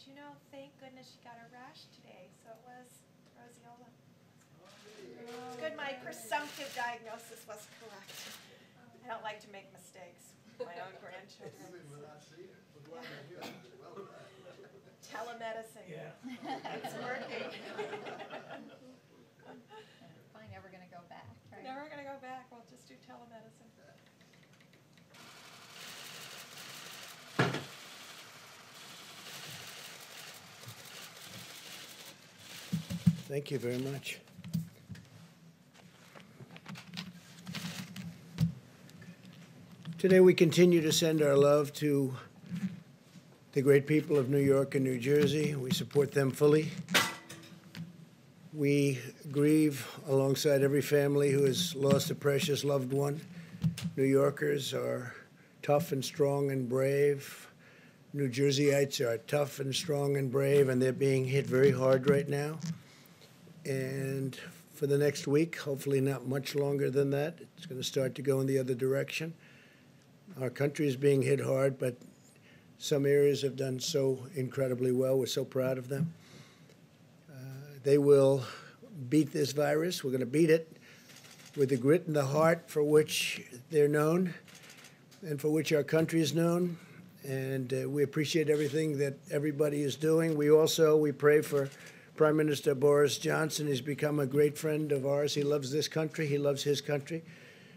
you know, thank goodness she got a rash today, so it was roseola. It's good my presumptive diagnosis was correct. I don't like to make mistakes with my own grandchildren. Telemedicine. Yeah. It's working. Probably never going to go back, right? Never going to go back. We'll just do telemedicine. Thank you very much. Today we continue to send our love to the great people of New York and New Jersey. We support them fully. We grieve alongside every family who has lost a precious loved one. New Yorkers are tough and strong and brave. New Jerseyites are tough and strong and brave, and they're being hit very hard right now. And for the next week, hopefully not much longer than that, it's going to start to go in the other direction. Our country is being hit hard, but some areas have done so incredibly well. We're so proud of them. They will beat this virus. We're going to beat it with the grit and the heart for which they're known and for which our country is known. And we appreciate everything that everybody is doing. We pray for Prime Minister Boris Johnson. He's become a great friend of ours. He loves this country. He loves his country.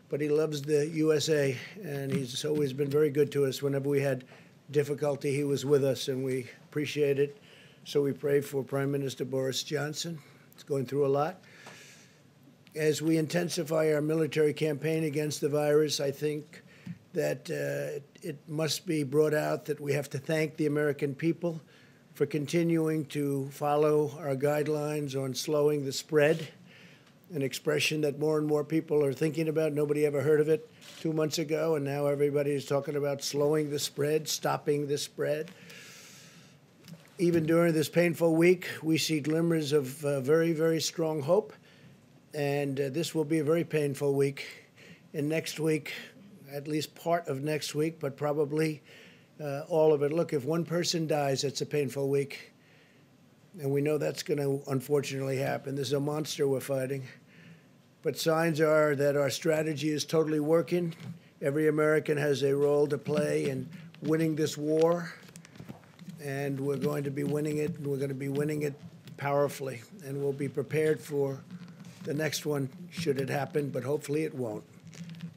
But he loves the USA, and he's always been very good to us. Whenever we had difficulty, he was with us, and we appreciate it. So we pray for Prime Minister Boris Johnson. He's going through a lot. As we intensify our military campaign against the virus, I think that it must be brought out that we have to thank the American people for continuing to follow our guidelines on slowing the spread, an expression that more and more people are thinking about. Nobody ever heard of it 2 months ago, and now everybody is talking about slowing the spread, stopping the spread. Even during this painful week, we see glimmers of very, very strong hope, and this will be a very painful week. And next week, at least part of next week, but probably all of it. Look, if one person dies, it's a painful week, and we know that's going to unfortunately happen. This is a monster we're fighting. But signs are that our strategy is totally working. Every American has a role to play in winning this war, and we're going to be winning it, and we're going to be winning it powerfully. And we'll be prepared for the next one, should it happen, but hopefully it won't.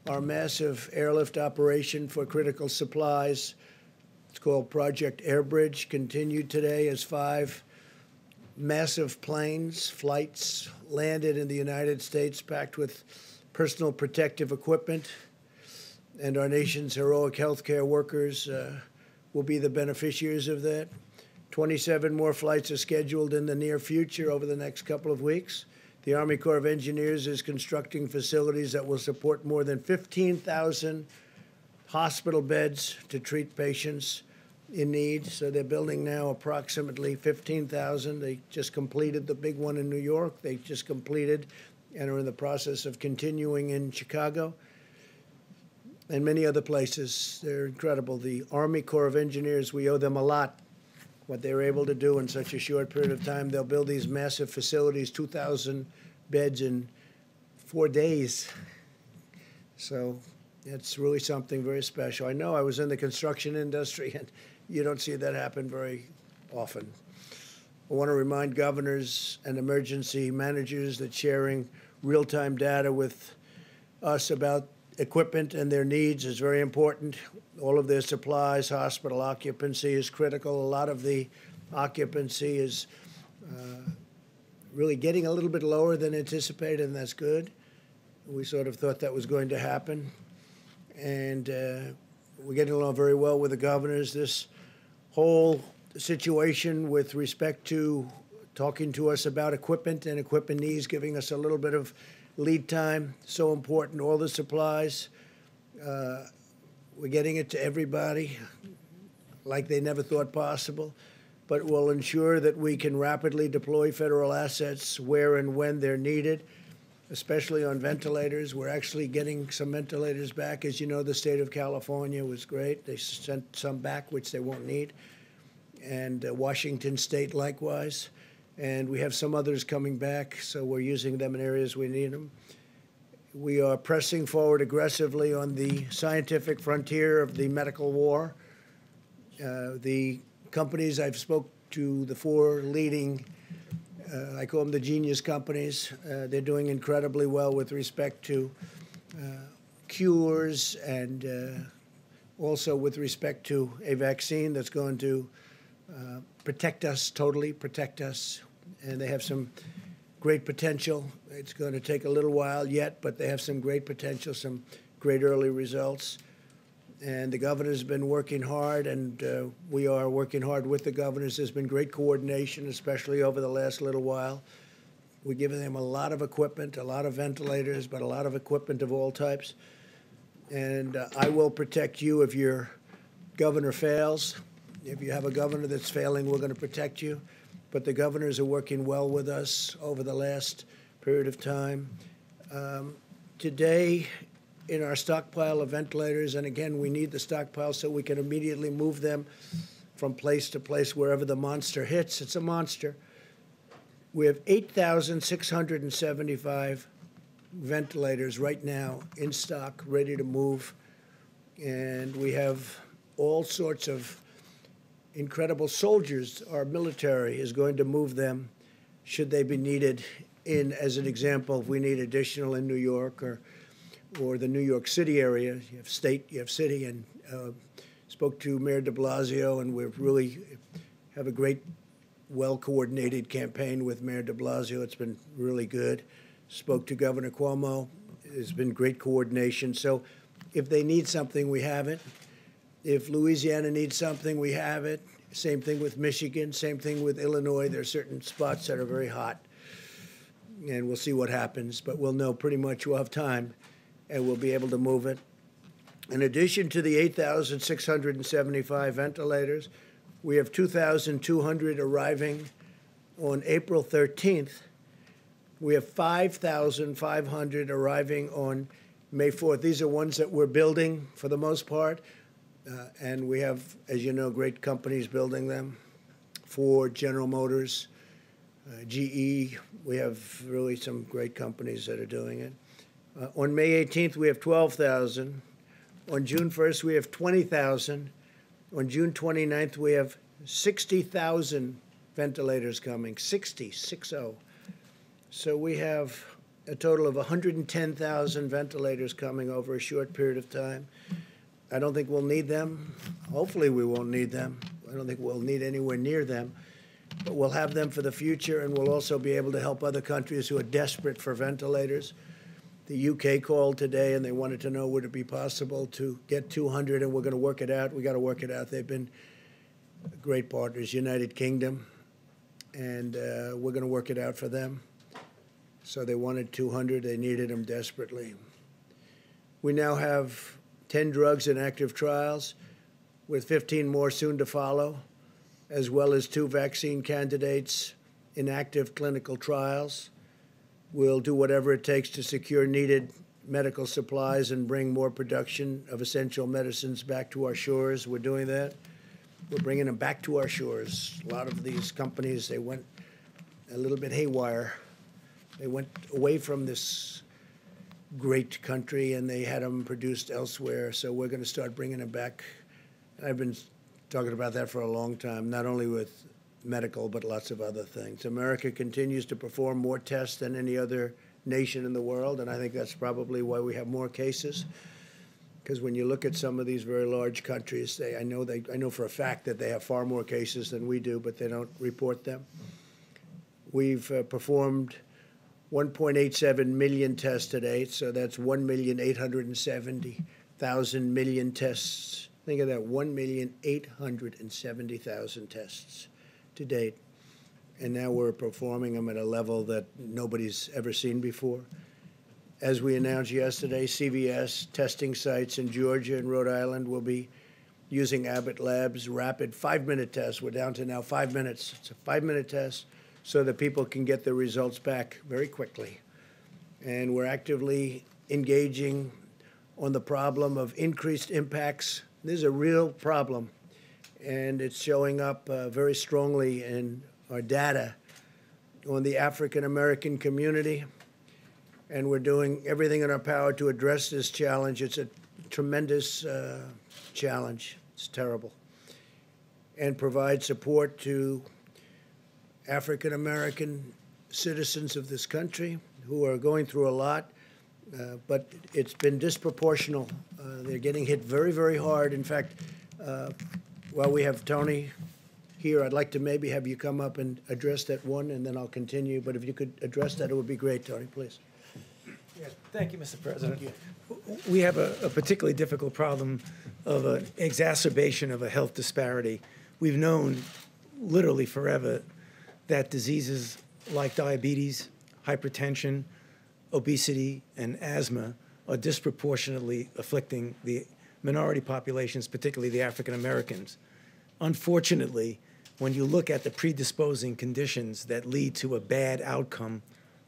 Our massive airlift operation for critical supplies, it's called Project Airbridge, continued today as 5 massive planes, flights, landed in the United States packed with personal protective equipment. And our nation's heroic healthcare workers will be the beneficiaries of that. 27 more flights are scheduled in the near future over the next couple of weeks. The Army Corps of Engineers is constructing facilities that will support more than 15,000 hospital beds to treat patients in need. So they're building now approximately 15,000. They just completed the big one in New York. They just completed and are in the process of continuing in Chicago and many other places. They're incredible. The Army Corps of Engineers, we owe them a lot, what they were able to do in such a short period of time. They'll build these massive facilities, 2,000 beds in 4 days. So it's really something very special. I know I was in the construction industry, and you don't see that happen very often. I want to remind governors and emergency managers that sharing real-time data with us about equipment and their needs is very important. All of their supplies, hospital occupancy is critical. A lot of the occupancy is really getting a little bit lower than anticipated, and that's good. We sort of thought that was going to happen. And we're getting along very well with the governors. This whole situation with respect to talking to us about equipment and equipment needs, giving us a little bit of lead time, so important. All the supplies, we're getting it to everybody like they never thought possible, but will ensure that we can rapidly deploy federal assets where and when they're needed, especially on ventilators. We're actually getting some ventilators back. As you know, the state of California was great. They sent some back, which they won't need. and Washington State likewise. And we have some others coming back, so we're using them in areas we need them. We are pressing forward aggressively on the scientific frontier of the medical war. The companies I've spoke to, the four leading, I call them the genius companies. They're doing incredibly well with respect to cures and also with respect to a vaccine that's going to protect us, totally protect us. And they have some great potential. It's going to take a little while yet, but they have some great potential, some great early results. And the governor's been working hard, and we are working hard with the governors. There's been great coordination, especially over the last little while. We're giving them a lot of equipment, a lot of ventilators, but a lot of equipment of all types. And I will protect you if your governor fails. If you have a governor that's failing, we're going to protect you. But the governors are working well with us over the last period of time. Today, in our stockpile of ventilators, and again, we need the stockpile so we can immediately move them from place to place wherever the monster hits. It's a monster. We have 8,675 ventilators right now in stock, ready to move. And we have all sorts of incredible soldiers. Our military is going to move them should they be needed in, as an example, if we need additional in New York or the New York City area. You have state, you have city, and spoke to Mayor de Blasio, and we really have a great, well-coordinated campaign with Mayor de Blasio. It's been really good. Spoke to Governor Cuomo. There's been great coordination. So if they need something, we have it. If Louisiana needs something, we have it. Same thing with Michigan. Same thing with Illinois. There are certain spots that are very hot, and we'll see what happens. But we'll know pretty much. We'll have time, and we'll be able to move it. In addition to the 8,675 ventilators, we have 2,200 arriving on April 13th. We have 5,500 arriving on May 4th. These are ones that we're building for the most part. And we have, as you know, great companies building them. Ford, General Motors, GE. We have really some great companies that are doing it. On May 18th, we have 12,000. On June 1st, we have 20,000. On June 29th, we have 60,000 ventilators coming, 60. So we have a total of 110,000 ventilators coming over a short period of time. I don't think we'll need them. Hopefully we won't need them. I don't think we'll need anywhere near them. But we'll have them for the future, and we'll also be able to help other countries who are desperate for ventilators. The UK called today, and they wanted to know would it be possible to get 200, and we're going to work it out. We got to work it out. They've been great partners, United Kingdom, and we're going to work it out for them. So they wanted 200. They needed them desperately. We now have 10 drugs in active trials, with 15 more soon to follow, as well as 2 vaccine candidates in active clinical trials. We'll do whatever it takes to secure needed medical supplies and bring more production of essential medicines back to our shores. We're doing that. We're bringing them back to our shores. A lot of these companies, they went a little bit haywire. They went away from this great country, and they had them produced elsewhere. So we're going to start bringing them back. I've been talking about that for a long time, not only with medical, but lots of other things. America continues to perform more tests than any other nation in the world, and I think that's probably why we have more cases. Because when you look at some of these very large countries, I know for a fact that they have far more cases than we do, but they don't report them. We've performed 1.87 million tests to date, so that's 1,870,000 tests. Think of that, 1,870,000 tests to date. And now we're performing them at a level that nobody's ever seen before. As we announced yesterday, CVS testing sites in Georgia and Rhode Island will be using Abbott Labs' rapid 5-minute test. We're down to now 5 minutes. It's a 5-minute test so that people can get their results back very quickly. And we're actively engaging on the problem of increased impacts. This is a real problem. and it's showing up very strongly in our data on the African American community, and we're doing everything in our power to address this challenge. It's a tremendous challenge. It's terrible. And provide support to African American citizens of this country who are going through a lot, but it's been disproportional. They're getting hit very, very hard. In fact, while we have Tony here, I'd like to maybe have you come up and address that one, and then I'll continue. But if you could address that, it would be great, Tony, please. Yeah, thank you, Mr. President. Thank We have a particularly difficult problem of an exacerbation of a health disparity. We've known literally forever that diseases like diabetes, hypertension, obesity, and asthma are disproportionately afflicting the minority populations, particularly the African Americans. Unfortunately, when you look at the predisposing conditions that lead to a bad outcome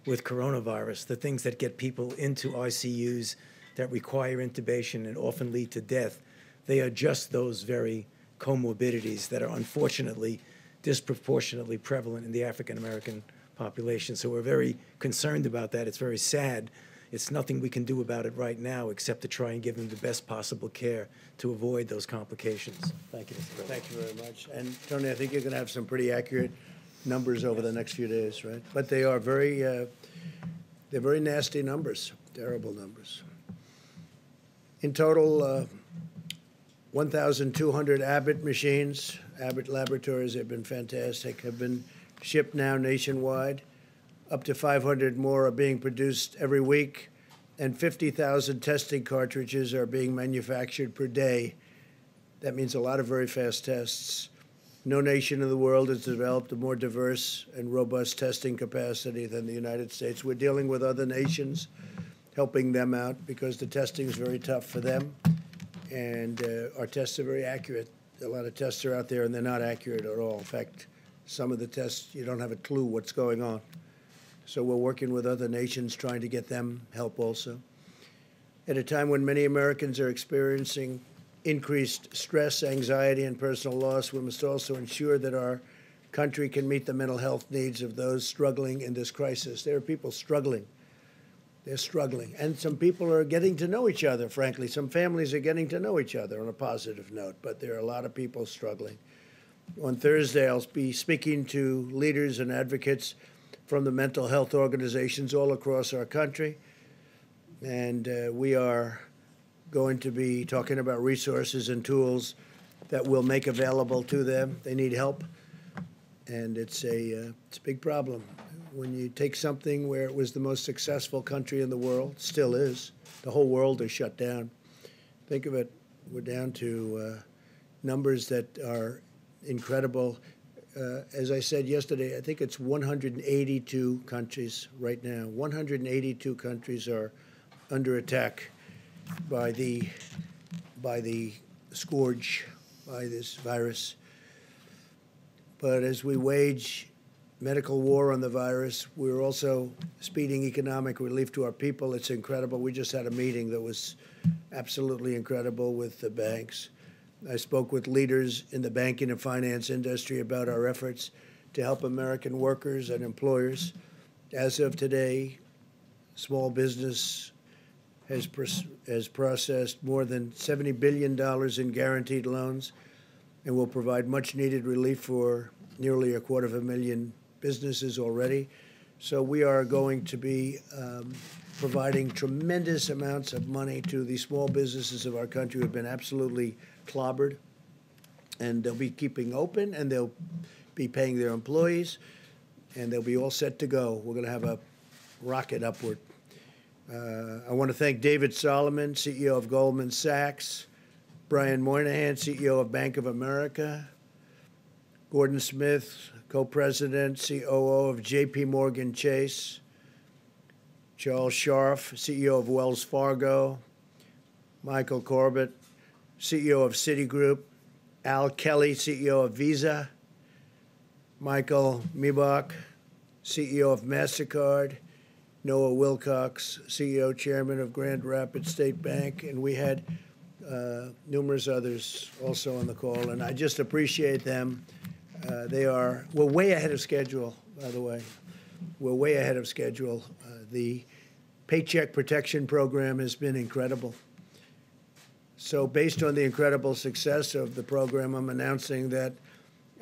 with coronavirus, the things that get people into ICUs, that require intubation and often lead to death, they are just those very comorbidities that are unfortunately disproportionately prevalent in the African American population. So we're very concerned about that. It's very sad. It's nothing we can do about it right now except to try and give them the best possible care to avoid those complications. Thank you, Mr. President. Thank you very much. And Tony, I think you're going to have some pretty accurate numbers over the next few days, right? But they are they're very nasty numbers, terrible numbers. In total, 1,200 Abbott machines, Abbott laboratories have been fantastic, have been shipped now nationwide. Up to 500 more are being produced every week, and 50,000 testing cartridges are being manufactured per day. That means a lot of very fast tests. No nation in the world has developed a more diverse and robust testing capacity than the United States. We're dealing with other nations, helping them out because the testing is very tough for them, and our tests are very accurate. A lot of tests are out there, and they're not accurate at all. In fact, some of the tests, you don't have a clue what's going on. So we're working with other nations trying to get them help also. At a time when many Americans are experiencing increased stress, anxiety, and personal loss, we must also ensure that our country can meet the mental health needs of those struggling in this crisis. There are people struggling. They're struggling. And some people are getting to know each other, frankly. Some families are getting to know each other on a positive note, but there are a lot of people struggling. On Thursday, I'll be speaking to leaders and advocates from the mental health organizations all across our country. And we are going to be talking about resources and tools that we'll make available to them. They need help, and it's a big problem. When you take something where it was the most successful country in the world, still is, the whole world is shut down. Think of it, we're down to numbers that are incredible. As I said yesterday, I think it's 182 countries right now. 182 countries are under attack by the scourge, by this virus. But as we wage medical war on the virus, we're also speeding economic relief to our people. It's incredible. We just had a meeting that was absolutely incredible with the banks. I spoke with leaders in the banking and finance industry about our efforts to help American workers and employers. As of today, small business has processed more than $70 billion in guaranteed loans and will provide much-needed relief for nearly 250,000 businesses already. So we are going to be providing tremendous amounts of money to the small businesses of our country who have been absolutely clobbered, and they'll be keeping open, and they'll be paying their employees, and they'll be all set to go. We're going to have a rocket upward. I want to thank David Solomon, CEO of Goldman Sachs, Brian Moynihan, CEO of Bank of America, Gordon Smith, co-president, COO of JP Morgan Chase, Charles Scharf, CEO of Wells Fargo, Michael Corbett, CEO of Citigroup, Al Kelly, CEO of Visa, Michael Miebach, CEO of MasterCard, Noah Wilcox, CEO, Chairman of Grand Rapids State Bank, and we had numerous others also on the call, and I just appreciate them. We're way ahead of schedule, by the way. We're way ahead of schedule. The Paycheck Protection Program has been incredible. So based on the incredible success of the program, I'm announcing that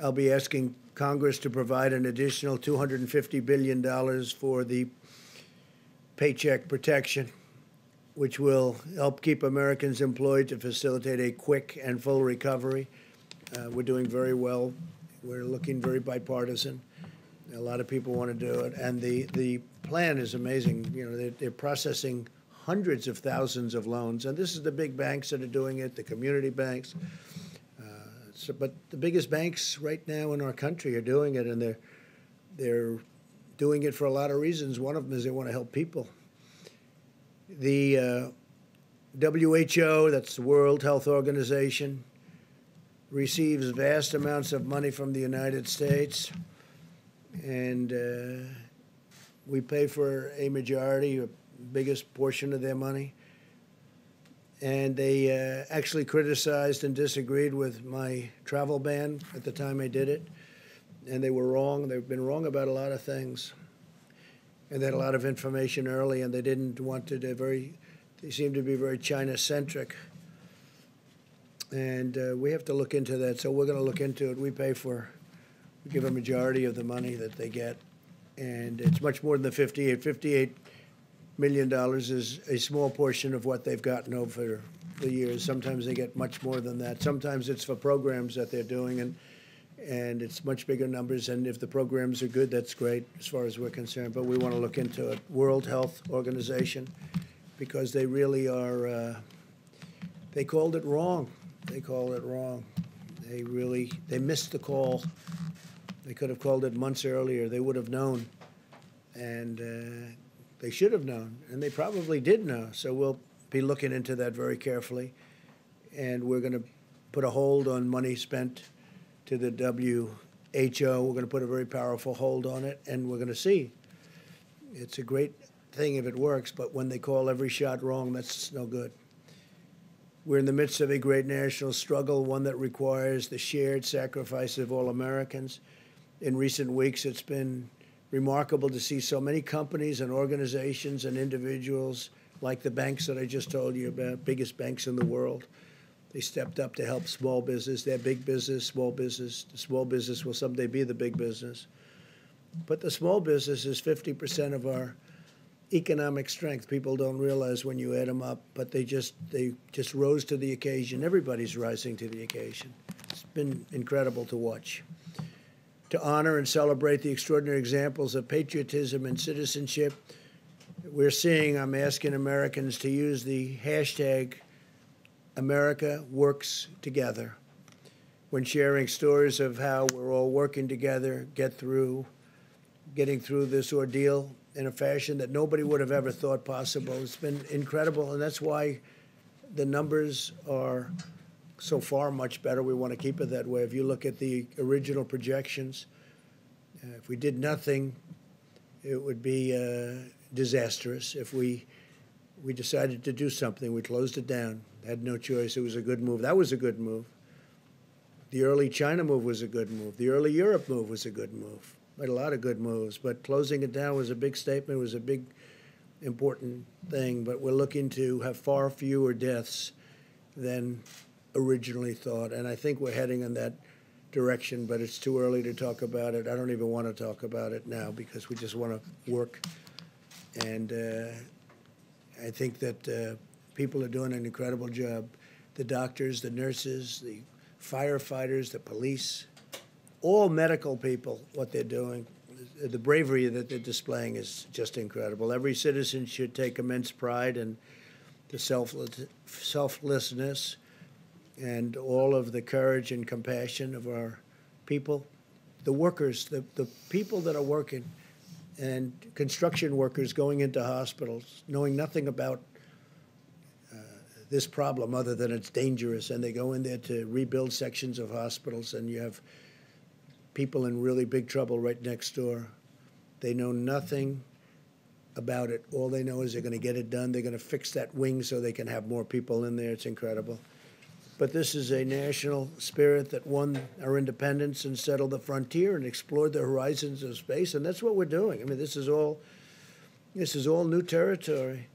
I'll be asking Congress to provide an additional $250 billion for the Paycheck Protection, which will help keep Americans employed to facilitate a quick and full recovery. We're doing very well. We're looking very bipartisan. A lot of people want to do it, and the plan is amazing. You know, they're processing hundreds of thousands of loans, and this is the big banks that are doing it, the community banks. But the biggest banks right now in our country are doing it, and they're doing it for a lot of reasons. One of them is they want to help people. The WHO, that's the World Health Organization, receives vast amounts of money from the United States, and we pay for a majority, a biggest portion of their money. And they actually criticized and disagreed with my travel ban at the time I did it, and they were wrong. They've been wrong about a lot of things. And they had a lot of information early, and they didn't want to. They seem to be very China-centric. And we have to look into that. So we're going to look into it. We give a majority of the money that they get, and it's much more than the 58. $58 million is a small portion of what they've gotten over the years. Sometimes they get much more than that. Sometimes it's for programs that they're doing, and it's much bigger numbers. And if the programs are good, that's great as far as we're concerned. But we want to look into it. World Health Organization, because they really are. They called it wrong. They called it wrong. They missed the call. They could have called it months earlier. They would have known, and they should have known, and they probably did know. So we'll be looking into that very carefully, and we're going to put a hold on money spent to the WHO. We're going to put a very powerful hold on it, and we're going to see. It's a great thing if it works, but when they call every shot wrong, that's no good. We're in the midst of a great national struggle, one that requires the shared sacrifice of all Americans. In recent weeks, it's been remarkable to see so many companies and organizations and individuals, like the banks that I just told you about, biggest banks in the world. They stepped up to help small business. They're big business, small business. The small business will someday be the big business. But the small business is 50% of our economic strength. People don't realize when you add them up, but they just rose to the occasion. Everybody's rising to the occasion. It's been incredible to watch. To honor and celebrate the extraordinary examples of patriotism and citizenship we're seeing, I'm asking Americans to use the hashtag America Works Together when sharing stories of how we're all working together, getting through this ordeal in a fashion that nobody would have ever thought possible. It's been incredible, and that's why the numbers are so far much better. We want to keep it that way. If you look at the original projections, if we did nothing, it would be disastrous. If we decided to do something, we closed it down, had no choice. It was a good move. That was a good move. The early China move was a good move. The early Europe move was a good move. Made a lot of good moves, but closing it down was a big statement. It was a big, important thing. But we're looking to have far fewer deaths than originally thought, and I think we're heading in that direction. But it's too early to talk about it. I don't even want to talk about it now because we just want to work. And I think that people are doing an incredible job. The doctors, the nurses, the firefighters, the police. All medical people, what they're doing, the bravery that they're displaying is just incredible. Every citizen should take immense pride in the selflessness and all of the courage and compassion of our people. The workers, the people that are working, and construction workers going into hospitals, knowing nothing about this problem other than it's dangerous, and they go in there to rebuild sections of hospitals, and you have people in really big trouble right next door. They know nothing about it. All they know is they're going to get it done. They're going to fix that wing so they can have more people in there. It's incredible. But this is a national spirit that won our independence and settled the frontier and explored the horizons of space, and that's what we're doing. I mean, this is all new territory.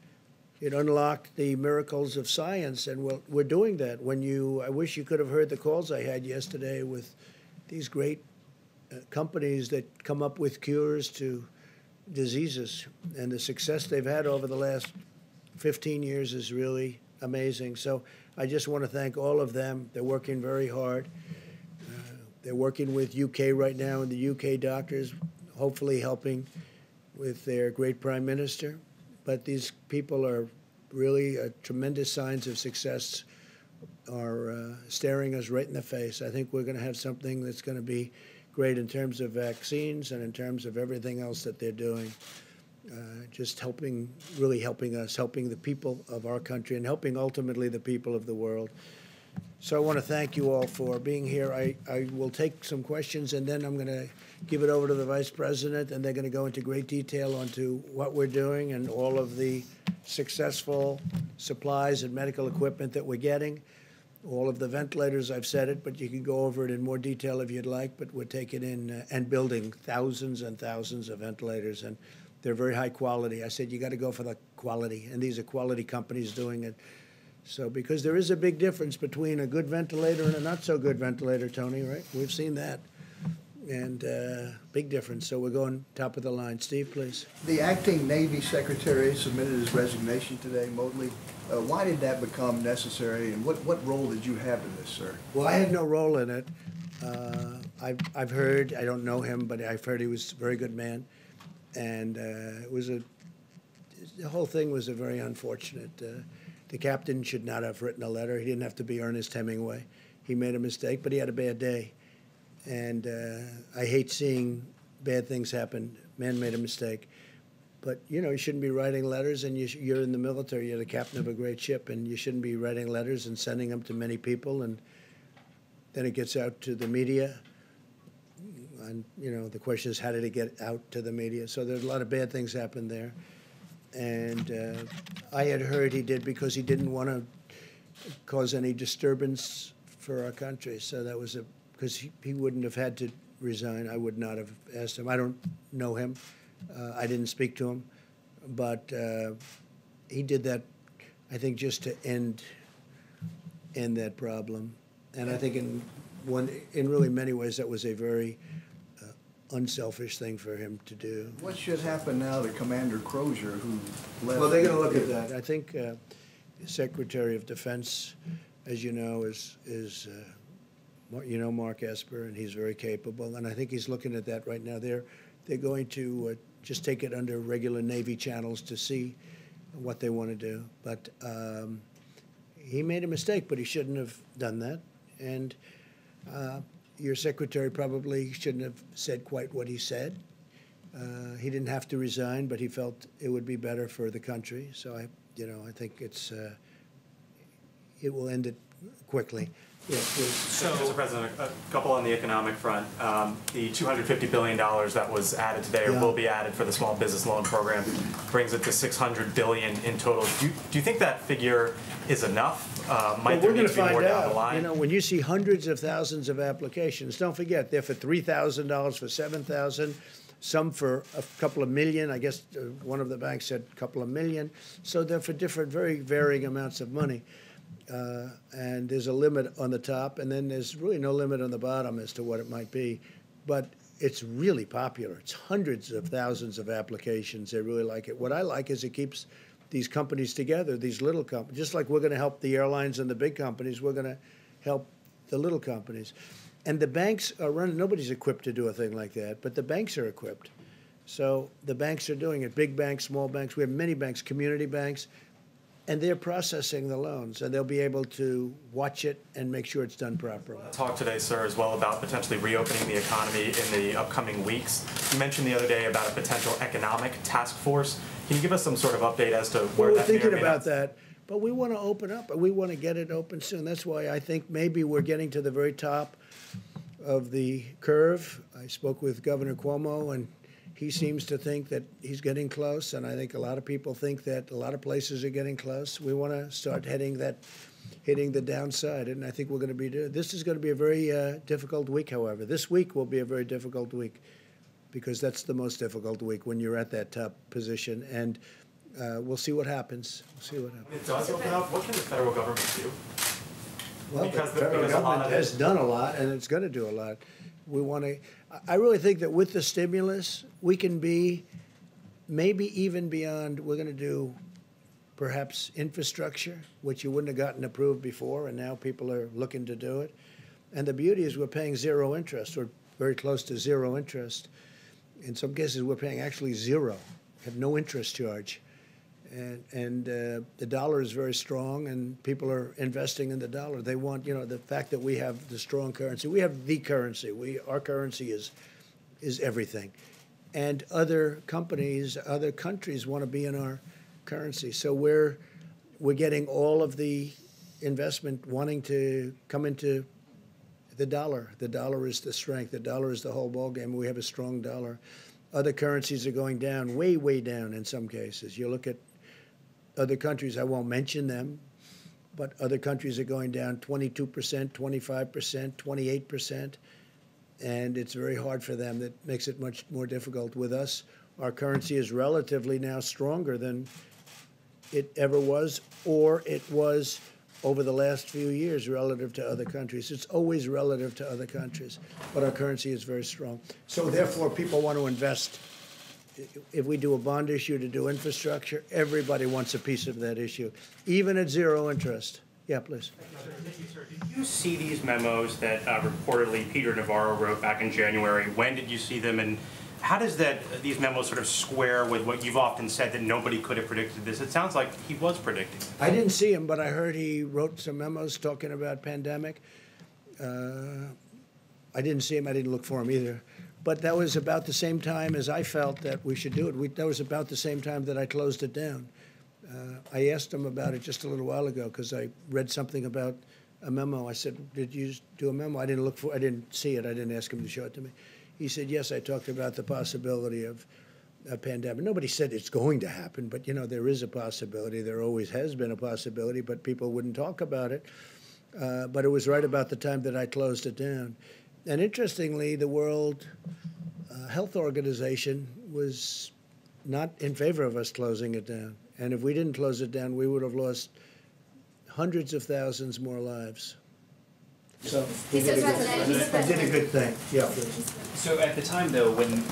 It unlocked the miracles of science, and we're doing that. I wish you could have heard the calls I had yesterday with these great companies that come up with cures to diseases, and the success they've had over the last 15 years is really amazing. So I just want to thank all of them. They're working very hard. They're working with UK right now, and the UK doctors, hopefully helping with their great prime minister. But these people are really tremendous signs of success are staring us right in the face. I think we're going to have something that's going to be great in terms of vaccines and in terms of everything else that they're doing. Just really helping us, helping the people of our country, and helping ultimately the people of the world. So I want to thank you all for being here. I will take some questions, and then I'm going to give it over to the Vice President, and they're going to go into great detail onto what we're doing and all of the successful supplies and medical equipment that we're getting. All of the ventilators, I've said it, but you can go over it in more detail if you'd like, but we're taking in and building thousands and thousands of ventilators, and they're very high quality. I said, you got to go for the quality, and these are quality companies doing it. So, because there is a big difference between a good ventilator and a not so good ventilator, Tony, right? We've seen that. And big difference. So we're going top of the line. Steve, please. The acting Navy Secretary submitted his resignation today, Motley. Why did that become necessary, and what role did you have in this, sir? Well, I had no role in it. I've heard, I don't know him, but I've heard he was a very good man. And the whole thing was a very unfortunate. The captain should not have written a letter. He didn't have to be Ernest Hemingway. He made a mistake, but he had a bad day. And I hate seeing bad things happen. Man made a mistake. But, you shouldn't be writing letters, and you're in the military. You're the captain of a great ship, and you shouldn't be writing letters and sending them to many people. And then it gets out to the media. And, the question is, how did it get out to the media? So there's a lot of bad things happened there. And I had heard he did because he didn't want to cause any disturbance for our country. So that was because he wouldn't have had to resign. I would not have asked him. I don't know him. I didn't speak to him. But he did that, I think, just to end that problem. And I think in really many ways that was a very unselfish thing for him to do. What should happen now to Commander Crozier, who left? Well, they're going to look at that. I think the Secretary of Defense, as you know, is Mark Esper, and he's very capable. And I think he's looking at that right now. They're going to just take it under regular Navy channels to see what they want to do. But he made a mistake, but he shouldn't have done that. And your secretary probably shouldn't have said quite what he said. He didn't have to resign, but he felt it would be better for the country. So I think it will end it quickly. Yeah, so, Mr. President, a couple on the economic front. The $250 billion that was added today, or will be added for the small business loan program, brings it to $600 billion in total. Do you think that figure is enough? Might there need to be more down the line? When you see hundreds of thousands of applications, don't forget they're for $3,000, for $7,000, some for a couple of million. I guess one of the banks said a couple of million. So they're for different, very varying amounts of money. And there's a limit on the top, and then there's really no limit on the bottom as to what it might be. But it's really popular. It's hundreds of thousands of applications. They really like it. What I like is it keeps these companies together, these little companies. Just like we're going to help the airlines and the big companies, we're going to help the little companies. And the banks are running. Nobody's equipped to do a thing like that, but the banks are equipped. So the banks are doing it, big banks, small banks. We have many banks, community banks. And they're processing the loans, and they'll be able to watch it and make sure it's done properly. Talk today, sir, as well about potentially reopening the economy in the upcoming weeks. You mentioned the other day about a potential economic task force. Can you give us some sort of update as to where that may or may not? We're thinking about that, but we want to open up, and we want to get it open soon. That's why I think maybe we're getting to the very top of the curve. I spoke with Governor Cuomo, and He seems to think that he's getting close, and I think a lot of people think that a lot of places are getting close. We want to start hitting the downside, and I think we're going to be. This is going to be a very difficult week, however. This week will be a very difficult week because that's the most difficult week when you're at that top position, and we'll see what happens. We'll see what happens. It does open up. What can the federal government do? Well, the federal government has done a lot, and it's going to do a lot. We want to. I really think that with the stimulus, we can be maybe even beyond. We're going to do perhaps infrastructure, which you wouldn't have gotten approved before, and now people are looking to do it. And the beauty is we're paying zero interest, or very close to zero interest. In some cases, we're paying actually zero, have no interest charge. And the dollar is very strong, and people are investing in the dollar. They want, the fact that we have the strong currency. We have the currency. Our currency is everything. And other companies, other countries want to be in our currency. So we're getting all of the investment wanting to come into the dollar. The dollar is the strength. The dollar is the whole ballgame. We have a strong dollar. Other currencies are going down, way, way down in some cases. You look at other countries, I won't mention them, but other countries are going down 22%, 25%, 28%, and it's very hard for them. That makes it much more difficult. With us, our currency is relatively now stronger than it ever was, or it was over the last few years relative to other countries. It's always relative to other countries, but our currency is very strong. So therefore, people want to invest. If we do a bond issue to do infrastructure, everybody wants a piece of that issue, even at zero interest. Yeah, please. Did you see these memos that reportedly Peter Navarro wrote back in January? When did you see them, and how does these memos sort of square with what you've often said that nobody could have predicted this? It sounds like he was predicting. I didn't see him, but I heard he wrote some memos talking about pandemic. I didn't see him. I didn't look for him either. But that was about the same time as I felt that we should do it. That was about the same time that I closed it down. I asked him about it just a little while ago because I read something about a memo. I said, "Did you do a memo?" I didn't see it. I didn't ask him to show it to me. He said, "Yes, I talked about the possibility of a pandemic." Nobody said it's going to happen, but there is a possibility. There always has been a possibility, but people wouldn't talk about it. But it was right about the time that I closed it down. And interestingly, the World Health Organization was not in favor of us closing it down. And if we didn't close it down, we would have lost hundreds of thousands more lives. So we did a good thing. Yeah. So at the time, though, when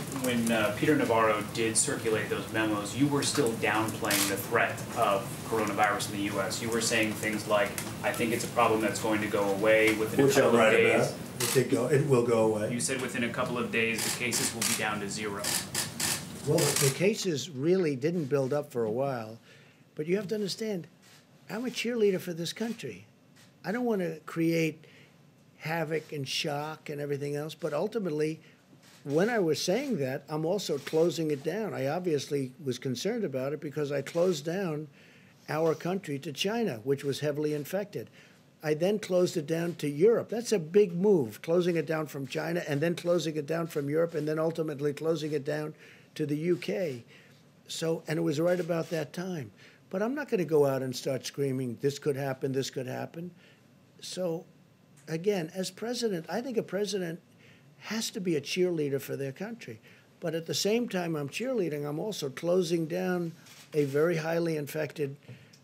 Peter Navarro did circulate those memos, you were still downplaying the threat of coronavirus in the U.S. You were saying things like, "I think it's a problem that's going to go away within a couple of days." It will go away. You said within a couple of days the cases will be down to zero. Well, the cases really didn't build up for a while, but you have to understand, I'm a cheerleader for this country. I don't want to create havoc and shock and everything else, but ultimately, when I was saying that, I'm also closing it down. I obviously was concerned about it because I closed down our country to China, which was heavily infected. I then closed it down to Europe. That's a big move, closing it down from China and then closing it down from Europe and then ultimately closing it down to the UK. So, and it was right about that time. But I'm not going to go out and start screaming, this could happen, this could happen. So, again, as president, I think a president has to be a cheerleader for their country. But at the same time I'm cheerleading, I'm also closing down a very highly infected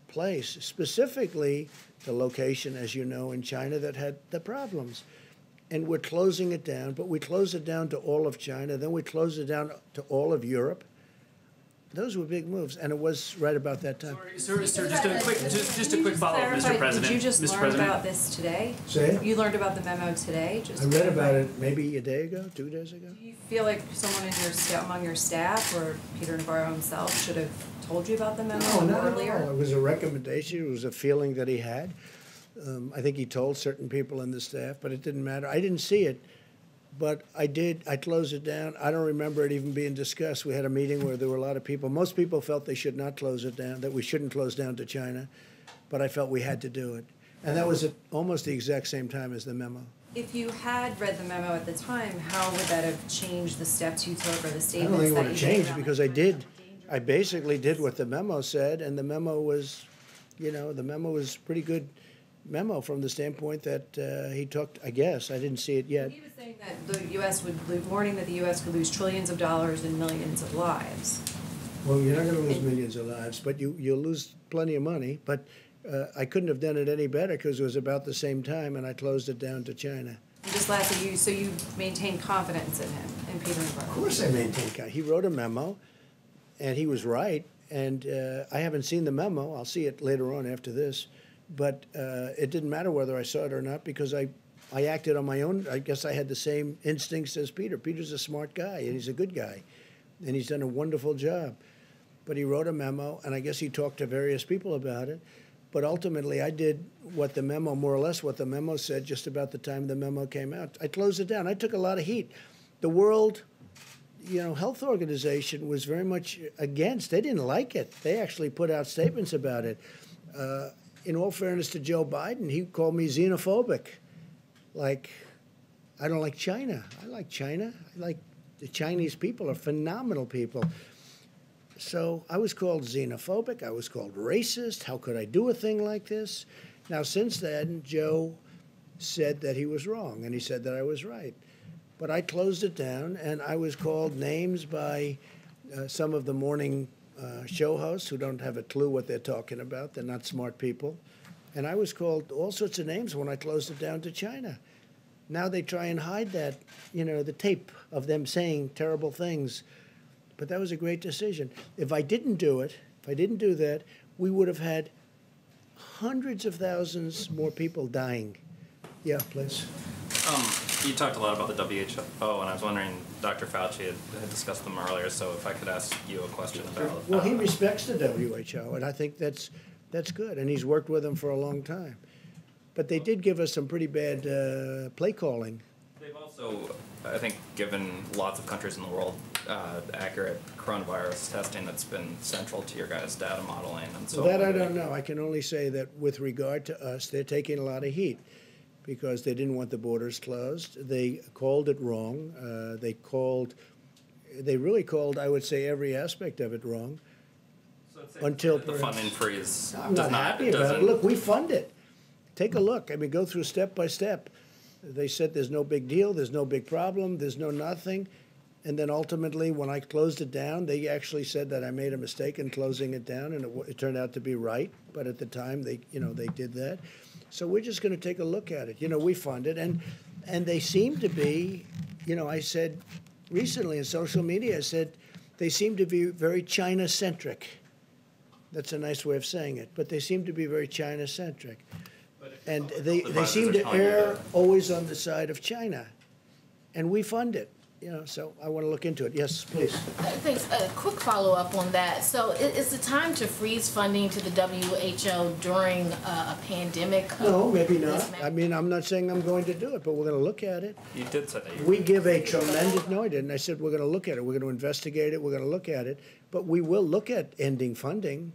place, specifically the location, as you know, in China that had the problems. And we're closing it down, but we close it down to all of China, then we close it down to all of Europe. Those were big moves, and it was right about that time. Sir, just a quick follow-up, Mr. President. Did you just Mr. learn President? about this today? Say it? You learned about the memo today? I read about it maybe a day ago, 2 days ago. Do you feel like someone among your staff or Peter Navarro himself should have told you about the memo earlier? No. It was a recommendation. It was a feeling that he had. I think he told certain people in the staff, but it didn't matter. I didn't see it, but I did. I closed it down. I don't remember it even being discussed. We had a meeting where there were a lot of people. Most people felt they should not close it down, that we shouldn't close down to China, but I felt we had to do it. And that was at almost the exact same time as the memo. If you had read the memo at the time, how would that have changed the steps you took or the I statements don't think it that would you have made? changed because I did. I basically did what the memo said, and the memo was, you know, the memo was pretty good memo from the standpoint that he took, I guess. I didn't see it yet. He was saying that the U.S. would, warning that the U.S. could lose trillions of dollars and millions of lives. Well, you're not going to lose millions of lives, but you'll lose plenty of money. But I couldn't have done it any better because it was about the same time, and I closed it down to China. And just lastly, so you maintain confidence in him, in Peter Navarro? Of course I maintain confidence. He wrote a memo, and he was right. And I haven't seen the memo. I'll see it later on after this. But it didn't matter whether I saw it or not because I acted on my own. I guess I had the same instincts as Peter. Peter's a smart guy, and he's a good guy. And he's done a wonderful job. But he wrote a memo, and I guess he talked to various people about it. But ultimately, I did what the memo, more or less what the memo said just about the time the memo came out. I closed it down. I took a lot of heat. The World Health Organization was very much against. They didn't like it. They actually put out statements about it. In all fairness to Joe Biden, he called me xenophobic. Like, I don't like China. I like China. I like the Chinese people are phenomenal people. So I was called xenophobic. I was called racist. How could I do a thing like this? Now, since then, Joe said that he was wrong, and he said that I was right. But I closed it down, and I was called names by some of the morning show hosts who don't have a clue what they're talking about. They're not smart people. And I was called all sorts of names when I closed it down to China. Now they try and hide that, the tape of them saying terrible things. But that was a great decision. If I didn't do it, if I didn't do that, we would have had hundreds of thousands more people dying. Yeah, please. You talked a lot about the WHO, and I was wondering, Dr. Fauci had discussed them earlier, so if I could ask you a question about... Well, he respects the WHO, and I think that's good, and he's worked with them for a long time. But they did give us some pretty bad play calling. They've also, I think, given lots of countries in the world accurate coronavirus testing that's been central to your guys' data modeling and so on. That I don't know. I can only say that with regard to us, they're taking a lot of heat because they didn't want the borders closed. They called it wrong. They really called, I would say, every aspect of it wrong. So until the funding freeze I'm not happy about it. Look, we fund it. Take a look. I mean, go through step by step. They said there's no big deal, there's no big problem, there's no nothing. And then ultimately, when I closed it down, they actually said that I made a mistake in closing it down, and it turned out to be right. But at the time, they did that. So we're just going to take a look at it. We fund it, and they seem to be, I said recently in social media, I said they seem to be very China-centric. That's a nice way of saying it, but they seem to be very China-centric. And they seem to err always on the side of China, and we fund it. So I want to look into it. Yes, please. Thanks. A quick follow-up on that. So is it time to freeze funding to the WHO during a pandemic? No, maybe not. I mean, I'm not saying I'm going to do it, but we're going to look at it. You did say that. We give a tremendous, no, I didn't. I said we're going to look at it. We're going to investigate it. We're going to look at it. But we will look at ending funding.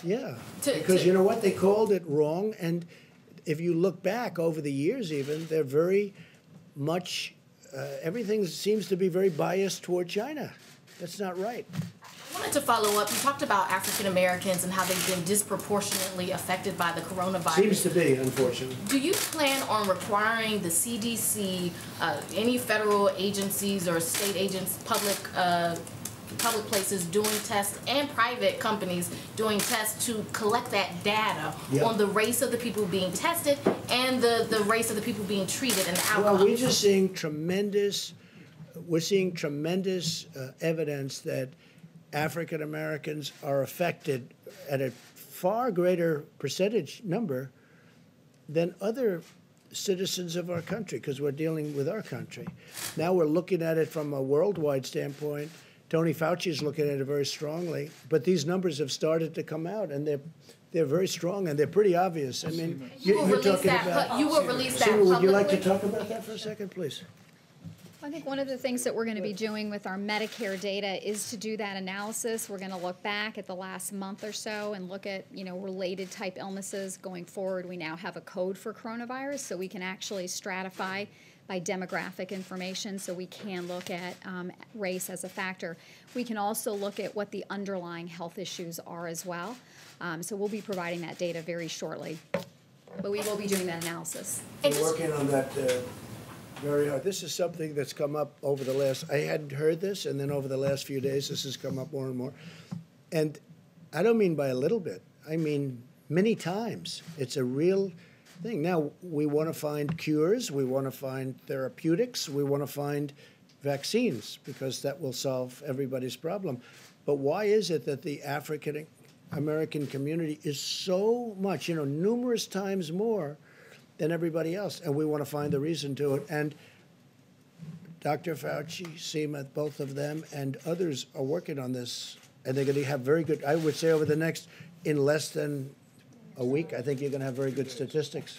Yeah. Because you know what? They called it wrong. And if you look back over the years even, they're very much... everything seems to be very biased toward China. That's not right. I wanted to follow up. You talked about African Americans and how they've been disproportionately affected by the coronavirus. Seems to be, unfortunately. Do you plan on requiring the CDC, any federal agencies or state agents, public places doing tests and private companies doing tests to collect that data on the race of the people being tested and the race of the people being treated and the outcomes? Well, we're just seeing tremendous evidence that African Americans are affected at a far greater percentage number than other citizens of our country, because we're dealing with our country. Now we're looking at it from a worldwide standpoint. Tony Fauci is looking at it very strongly, but these numbers have started to come out, and they're very strong, and they're pretty obvious. I mean, you're talking about... You will release that Seema, would you like to publicly? talk about that for a second, please? I think one of the things that we're going to be doing with our Medicare data is to do that analysis. We're going to look back at the last month or so and look at, related type illnesses going forward. We now have a code for coronavirus, so we can actually stratify by demographic information, so we can look at race as a factor. We can also look at what the underlying health issues are as well. So we'll be providing that data very shortly, but we will be doing that analysis. We're working on that very hard. This is something that's come up over the last, I hadn't heard this, and then over the last few days, this has come up more and more. And I don't mean by a little bit. I mean many times. It's a real thing. Now, we want to find cures. We want to find therapeutics. We want to find vaccines, because that will solve everybody's problem. But why is it that the African American community is so much, numerous times more than everybody else? And we want to find the reason to it. And Dr. Fauci, Seema, both of them, and others are working on this. And they're going to have very good, I would say over the next, in less than a week, I think you're going to have very good statistics.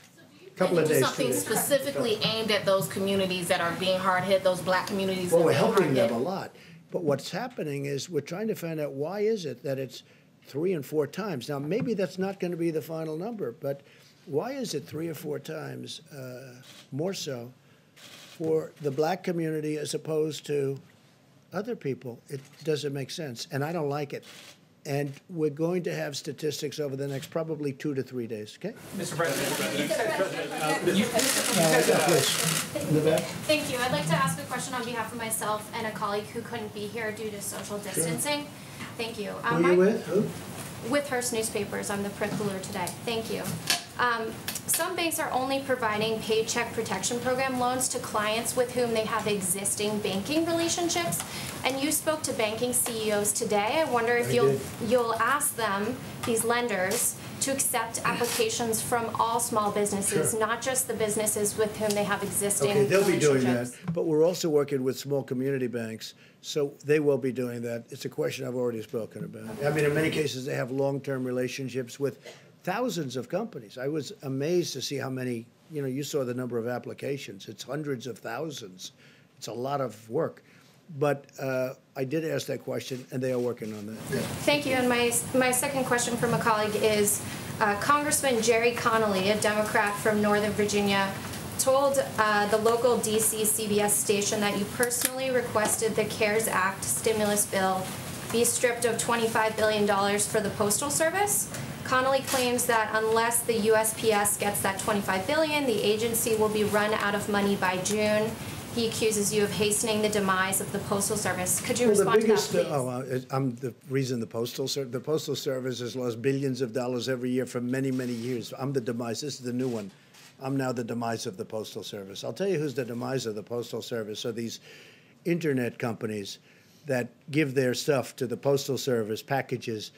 Couple of days. Something specifically aimed at those communities that are being hard hit, those black communities. Well, that we're are being helping hard hit. them a lot. But what's happening is we're trying to find out why is it that it's 3 and 4 times. Now, maybe that's not going to be the final number, but why is it 3 or 4 times more so for the black community as opposed to other people? It doesn't make sense, and I don't like it. And we're going to have statistics over the next probably 2 to 3 days, okay? Mr. President. Please, in the back. Thank you. I'd like to ask a question on behalf of myself and a colleague who couldn't be here due to social distancing. Thank you. Who are you with? Who? With Hearst Newspapers. I'm the print cooler today. Thank you. Some banks are only providing Paycheck Protection Program loans to clients with whom they have existing banking relationships. And you spoke to banking CEOs today. I wonder if you'll ask them, these lenders, to accept applications from all small businesses, not just the businesses with whom they have existing relationships. Okay, they'll be doing that. But we're also working with small community banks, so they will be doing that. It's a question I've already spoken about. I mean, in many cases, they have long-term relationships with thousands of companies. I was amazed to see how many, you saw the number of applications. It's hundreds of thousands. It's a lot of work. But I did ask that question, and they are working on that. Yeah. Thank you. And my second question from a colleague is Congressman Jerry Connolly, a Democrat from Northern Virginia, told the local DC CBS station that you personally requested the CARES Act stimulus bill be stripped of $25 billion for the Postal Service. Connolly claims that unless the USPS gets that $25 billion, the agency will be run out of money by June. He accuses you of hastening the demise of the Postal Service. Could you respond to that, please? I'm the reason the Postal Service has lost billions of dollars every year for many, many years. I'm the demise. This is the new one. I'm now the demise of the Postal Service. I'll tell you who's the demise of the Postal Service. So these internet companies that give their stuff to the Postal Service, packages,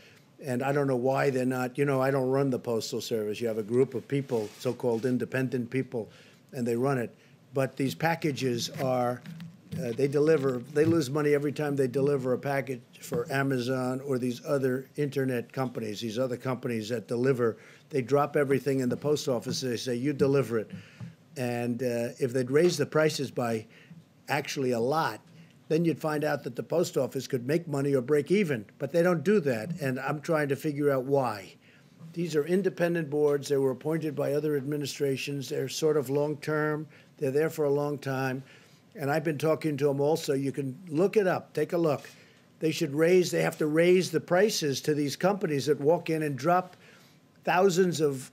and I don't know why they're not, I don't run the Postal Service. You have a group of people, so-called independent people, and they run it. But these packages are, they lose money every time they deliver a package for Amazon or these other internet companies, these other companies that deliver. They drop everything in the post office. They say, you deliver it. And if they'd raise the prices by actually a lot, then you'd find out that the post office could make money or break even. But they don't do that, and I'm trying to figure out why. These are independent boards. They were appointed by other administrations. They're sort of long-term. They're there for a long time. And I've been talking to them also. You can look it up. Take a look. They have to raise the prices to these companies that walk in and drop thousands of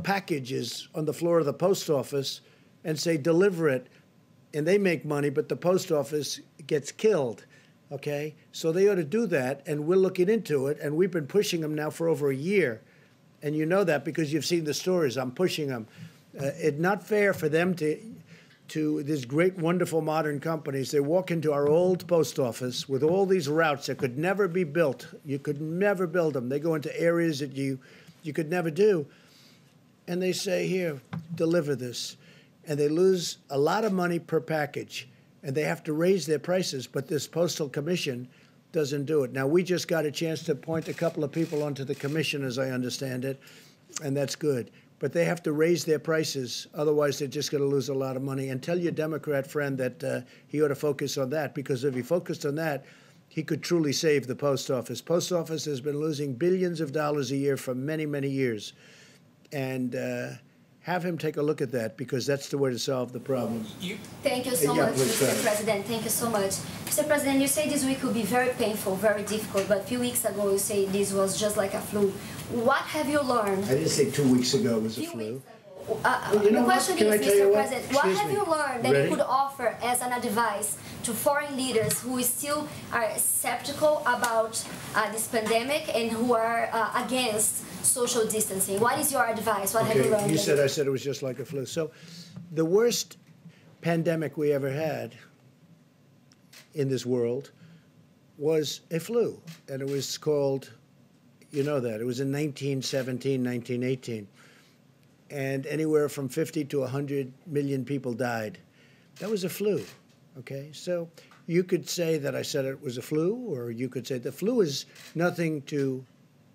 packages on the floor of the post office and say, deliver it. And they make money, but the post office gets killed, okay? So they ought to do that, and we're looking into it, and we've been pushing them now for over a year. And you know that because you've seen the stories. I'm pushing them. It's not fair for them to these great, wonderful, modern companies. They walk into our old post office with all these routes that could never be built. You could never build them. They go into areas that you could never do. And they say, here, deliver this. And they lose a lot of money per package, and they have to raise their prices, but this Postal Commission doesn't do it. Now, we just got a chance to appoint a couple of people onto the commission, as I understand it, and that's good. but they have to raise their prices. Otherwise, they're just going to lose a lot of money. And tell your Democrat friend that he ought to focus on that, because if he focused on that, he could truly save the post office. Post office has been losing billions of dollars a year for many, many years. And have him take a look at that, because that's the way to solve the problem. Thank you so much, Mr. President. Thank you so much. Mr. President, you say this week will be very painful, very difficult, but a few weeks ago you say this was just like a flu. What have you learned? I didn't say 2 weeks ago it was a flu. The question is, Mr. President, what have you learned that Ready? you could offer as an advice to foreign leaders who still are skeptical about this pandemic and who are against social distancing? What is your advice? What have you learned? You said I said it was just like a flu. So the worst pandemic we ever had in this world was a flu, and it was called, you know that, it was in 1917, 1918. And anywhere from 50 to 100 million people died. That was a flu, okay? So you could say that I said it was a flu, or you could say the flu is nothing to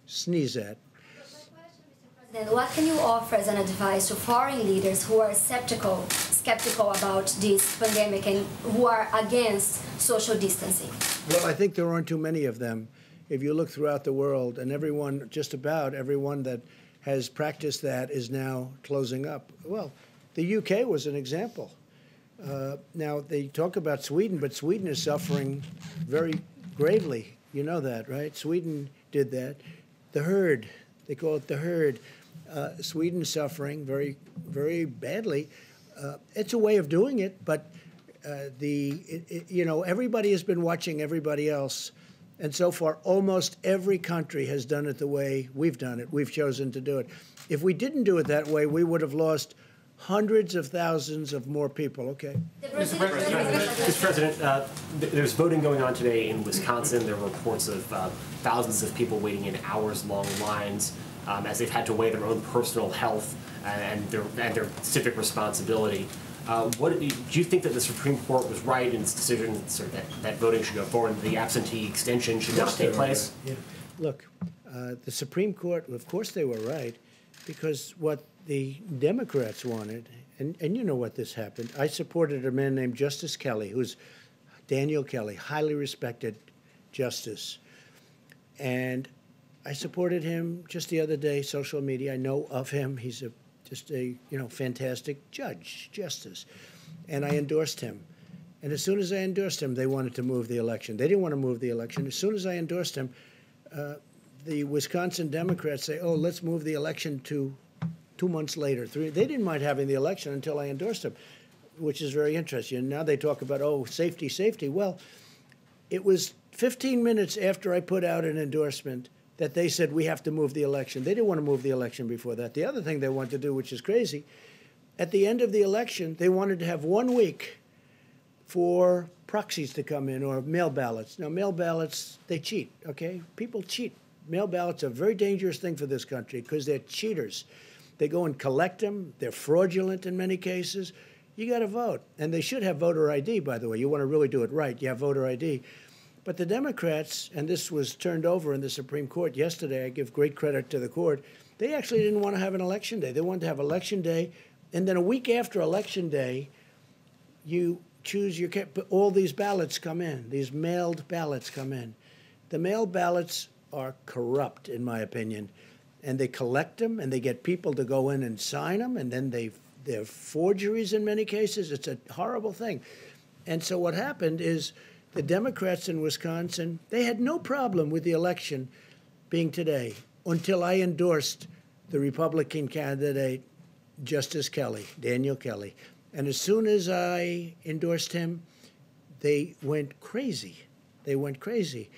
sneeze at. Then what can you offer as an advice to foreign leaders who are skeptical about this pandemic and who are against social distancing? Well, I think there aren't too many of them. If you look throughout the world, and everyone, just about everyone that has practiced that is now closing up. Well, the UK was an example. Now, they talk about Sweden, but Sweden is suffering very gravely. You know that, right? Sweden did that. The herd, they call it the herd. Sweden is suffering very, very badly. It's a way of doing it, but you know, everybody has been watching everybody else. And so far, almost every country has done it the way we've done it. We've chosen to do it. If we didn't do it that way, we would have lost hundreds of thousands of more people. Okay. Mr. President, there's voting going on today in Wisconsin. There are reports of thousands of people waiting in hours-long lines as they've had to weigh their own personal health and their civic responsibility. Do you think that the Supreme Court was right in its decision that voting should go forward and the absentee extension should not take place? Yeah. Look, the Supreme Court, of course they were right, because what the Democrats wanted, and you know what this happened, I supported a man named Justice Kelly, who's Daniel Kelly, highly respected justice. And I supported him just the other day, social media. I know of him. He's just a fantastic justice, and I endorsed him. And as soon as I endorsed him, they wanted to move the election. They didn't want to move the election. As soon as I endorsed him, the Wisconsin Democrats say, "Oh, let's move the election to 2 months later." They didn't mind having the election until I endorsed him, which is very interesting. And now they talk about, oh, safety, safety. Well, it was 15 minutes after I put out an endorsement that they said we have to move the election. They didn't want to move the election before that. The other thing they wanted to do, which is crazy, at the end of the election, they wanted to have 1 week for proxies to come in, or mail ballots. Now, mail ballots, they cheat, okay? People cheat. Mail ballots are a very dangerous thing for this country because they're cheaters. They go and collect them. They're fraudulent in many cases. You got to vote. And they should have voter ID, by the way. You want to really do it right, you have voter ID. But the Democrats, and this was turned over in the Supreme Court yesterday, I give great credit to the court, they actually didn't want to have an election day. They wanted to have election day, and then a week after election day, you choose your, all these ballots come in, these mailed ballots come in. The mailed ballots are corrupt, in my opinion, and they collect them, and they get people to go in and sign them, and then they're forgeries in many cases. It's a horrible thing. And so what happened is, the Democrats in Wisconsin, they had no problem with the election being today until I endorsed the Republican candidate, Justice Kelly, Daniel Kelly. And as soon as I endorsed him, they went crazy. They went crazy.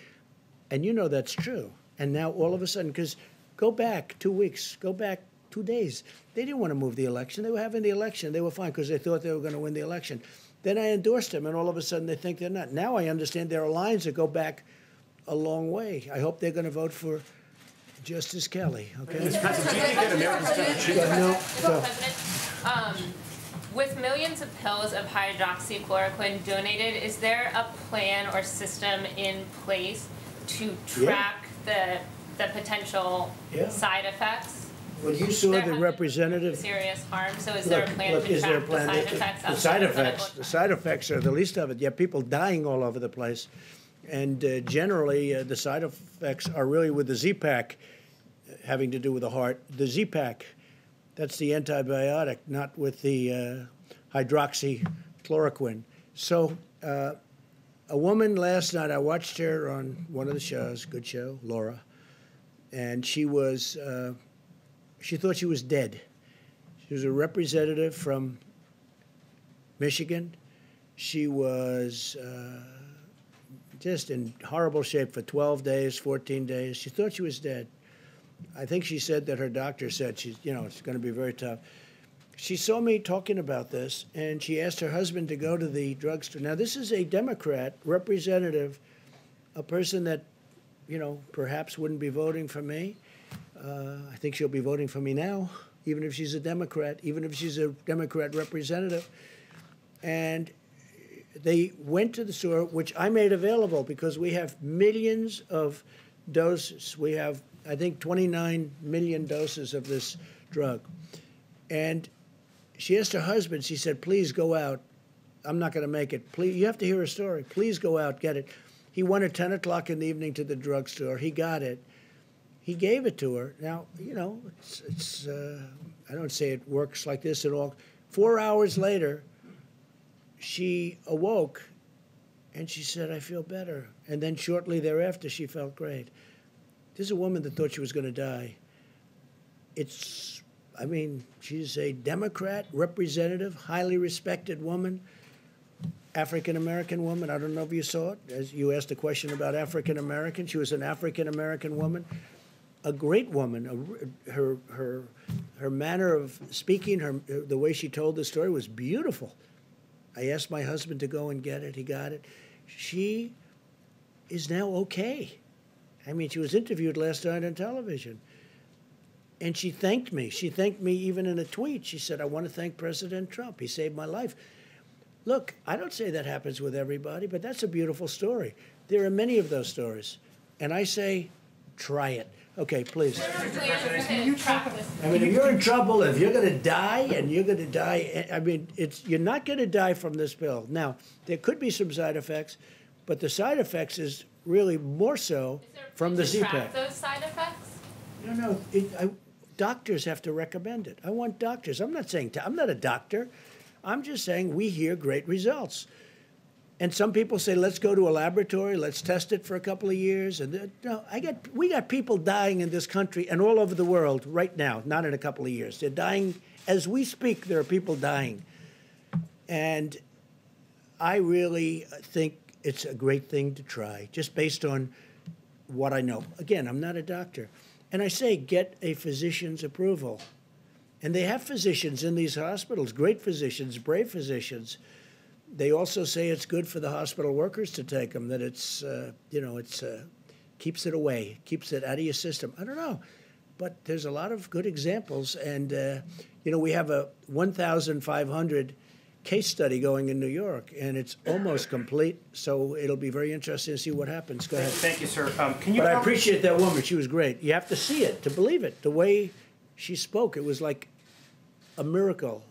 And you know that's true. And now all of a sudden, because go back 2 weeks, go back 2 days, they didn't want to move the election. They were having the election. They were fine because they thought they were going to win the election. Then I endorsed him, and all of a sudden they think they're not. Now I understand there are lines that go back a long way. I hope they're going to vote for Justice Kelly. Okay. Mr. President, do you think that Americans should? With millions of pills of hydroxychloroquine donated, is there a plan or system in place to track the potential side effects? When you saw There the hasn't representative. serious harm, so is there a plan to Is there a track the plan? side effects? The outside side of effects, clinical the side effects are the least of it. You have people dying all over the place. And generally, the side effects are really with the Z-Pak, having to do with the heart. The Z-Pak, that's the antibiotic, not with the hydroxychloroquine. So a woman last night, I watched her on one of the shows, good show, Laura, and she was, she thought she was dead. She was a representative from Michigan. She was just in horrible shape for 12 days, 14 days. She thought she was dead. I think she said that her doctor said she's, you know, it's going to be very tough. She saw me talking about this, and she asked her husband to go to the drugstore. Now, this is a Democrat representative, a person that, you know, perhaps wouldn't be voting for me. I think she'll be voting for me now, even if she's a Democrat, even if she's a Democrat representative. And they went to the store, which I made available because we have millions of doses. We have, I think, 29 million doses of this drug. And she asked her husband, she said, please go out. I'm not going to make it. Please, you have to hear her story. Please go out, get it. He went at 10 o'clock in the evening to the drugstore. He got it. He gave it to her. Now, you know, it's I don't say it works like this at all. 4 hours later, she awoke, and she said, I feel better. And then shortly thereafter, she felt great. This is a woman that thought she was going to die. It's, I mean, she's a Democrat representative, highly respected woman, African-American woman. I don't know if you saw it. As you asked a question about African-American, she was an African-American woman, a great woman. Her manner of speaking, the way she told the story was beautiful. I asked my husband to go and get it. He got it. She is now okay. I mean, she was interviewed last night on television. And she thanked me. She thanked me even in a tweet. She said, I want to thank President Trump. He saved my life. Look, I don't say that happens with everybody, but that's a beautiful story. There are many of those stories. And I say, try it. Okay, please. Can you track this? I mean, if you're in trouble, if you're going to die, and you're going to die, I mean, you're not going to die from this pill. Now, there could be some side effects, but the side effects is really more so from the Z-Pak. Track those side effects? No, doctors have to recommend it. I want doctors. I'm not saying, I'm not a doctor. I'm just saying we hear great results. And some people say, let's go to a laboratory, let's test it for a couple of years. And no, we got people dying in this country and all over the world right now, not in a couple of years. They're dying. As we speak, there are people dying. And I really think it's a great thing to try, just based on what I know. Again, I'm not a doctor. And I say, get a physician's approval. And they have physicians in these hospitals, great physicians, brave physicians. They also say it's good for the hospital workers to take them, that it's, you know, it's keeps it away, keeps it out of your system. I don't know. But there's a lot of good examples. And, you know, we have a 1,500 case study going in New York, and it's almost complete. So it'll be very interesting to see what happens. Go ahead. Thank you, sir. Can you? But I appreciate that woman. She was great. You have to see it to believe it. The way she spoke, it was like a miracle.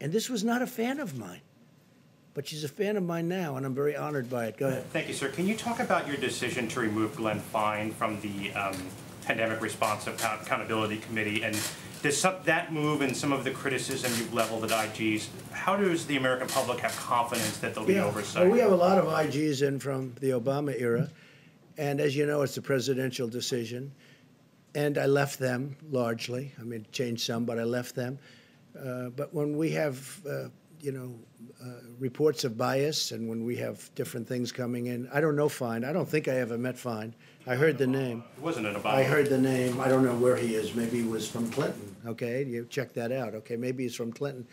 And this was not a fan of mine, but she's a fan of mine now, and I'm very honored by it. Go ahead. Thank you, sir. Can you talk about your decision to remove Glen Fine from the Pandemic Response Accountability Committee? And does that move and some of the criticism you've leveled at IGs, how does the American public have confidence that there'll be oversight? Well, we have a lot of IGs in from the Obama era, and as you know, it's a presidential decision. And I left them largely. I mean, changed some, but I left them. But when we have, you know, reports of bias, and when we have different things coming in, I don't know Fine. I don't think I ever met Fine. I heard the name. It wasn't an Obama. I heard the name. I don't know where he is. Maybe he was from Clinton. Okay, you check that out. Okay, maybe he's from Clinton.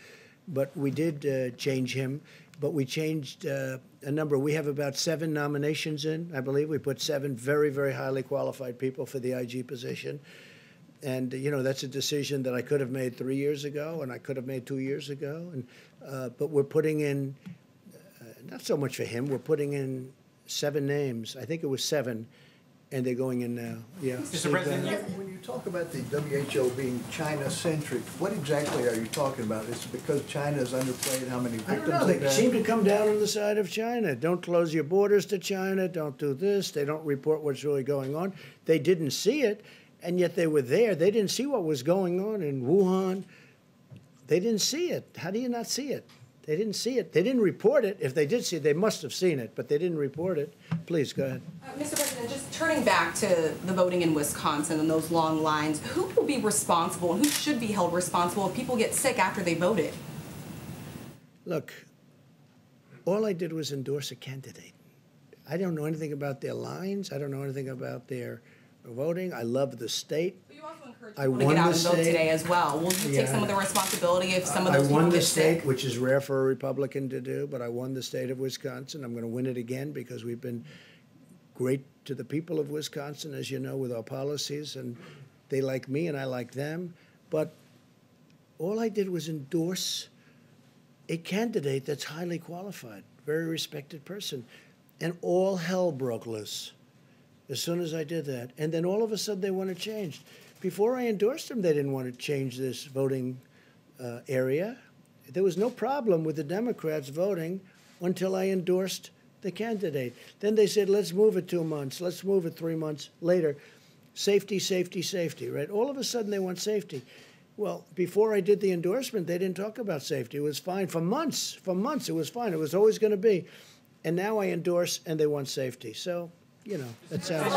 But we did change him. But we changed a number. We have about 7 nominations in, I believe. We put 7 very, very highly qualified people for the IG position. And, you know, that's a decision that I could have made 3 years ago, and I could have made 2 years ago. And but we're putting in, not so much for him, we're putting in 7 names. I think it was 7 and they're going in now. Yeah. Mr. President, When you talk about the WHO being China-centric, what exactly are you talking about? It's because China is underplayed how many I victims don't know. they've They had? seem to come down on the side of China. Don't close your borders to China. Don't do this. They don't report what's really going on. They didn't see it, and yet they were there. They didn't see what was going on in Wuhan. They didn't see it. How do you not see it? They didn't see it. They didn't report it. If they did see it, they must have seen it, but they didn't report it. Please, go ahead. Mr. President, just turning back to the voting in Wisconsin and those long lines, who will be responsible and who should be held responsible if people get sick after they voted? Look, all I did was endorse a candidate. I don't know anything about their lines. I don't know anything about their voting. I love the state. But you also encourage I people to won get out the and vote state. today as well. Will you take some of the responsibility if some of those people I won the get state, sick? which is rare for a Republican to do, but I won the state of Wisconsin. I'm going to win it again because we've been great to the people of Wisconsin, as you know, with our policies, and they like me and I like them. But all I did was endorse a candidate that's highly qualified, very respected person. And all hell broke loose as soon as I did that. And then all of a sudden they want to change. Before I endorsed them, they didn't want to change this voting area. There was no problem with the Democrats voting until I endorsed the candidate. Then they said, let's move it 2 months. Let's move it 3 months later. Safety, safety, safety, right? All of a sudden they want safety. Well, before I did the endorsement, they didn't talk about safety. It was fine for months. For months, it was fine. It was always going to be. And now I endorse, and they want safety. So, you know, that sounds...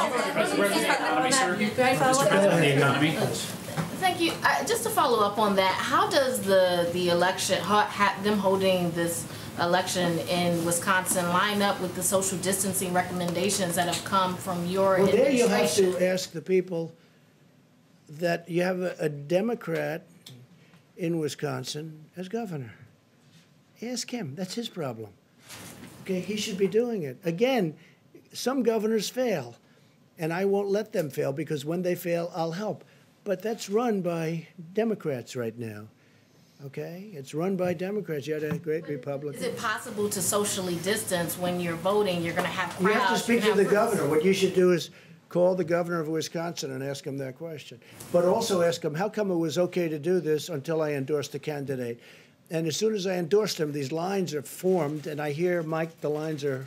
Thank you. Just to follow up on that, how does the election, them holding this election in Wisconsin line up with the social distancing recommendations that have come from your Well, administration? there you have to ask the people that you have a Democrat in Wisconsin as governor. Ask him. That's his problem. Okay, he should be doing it. Again, some governors fail, and I won't let them fail because when they fail, I'll help. But that's run by Democrats right now. Okay? It's run by Democrats. You had a great Republican. Is it possible to socially distance when you're voting? You're going to have crowds. You have to speak to the governor. What you should do is call the governor of Wisconsin and ask him that question. But also ask him, how come it was okay to do this until I endorsed the candidate? And as soon as I endorsed him, these lines are formed, and I hear, Mike, the lines are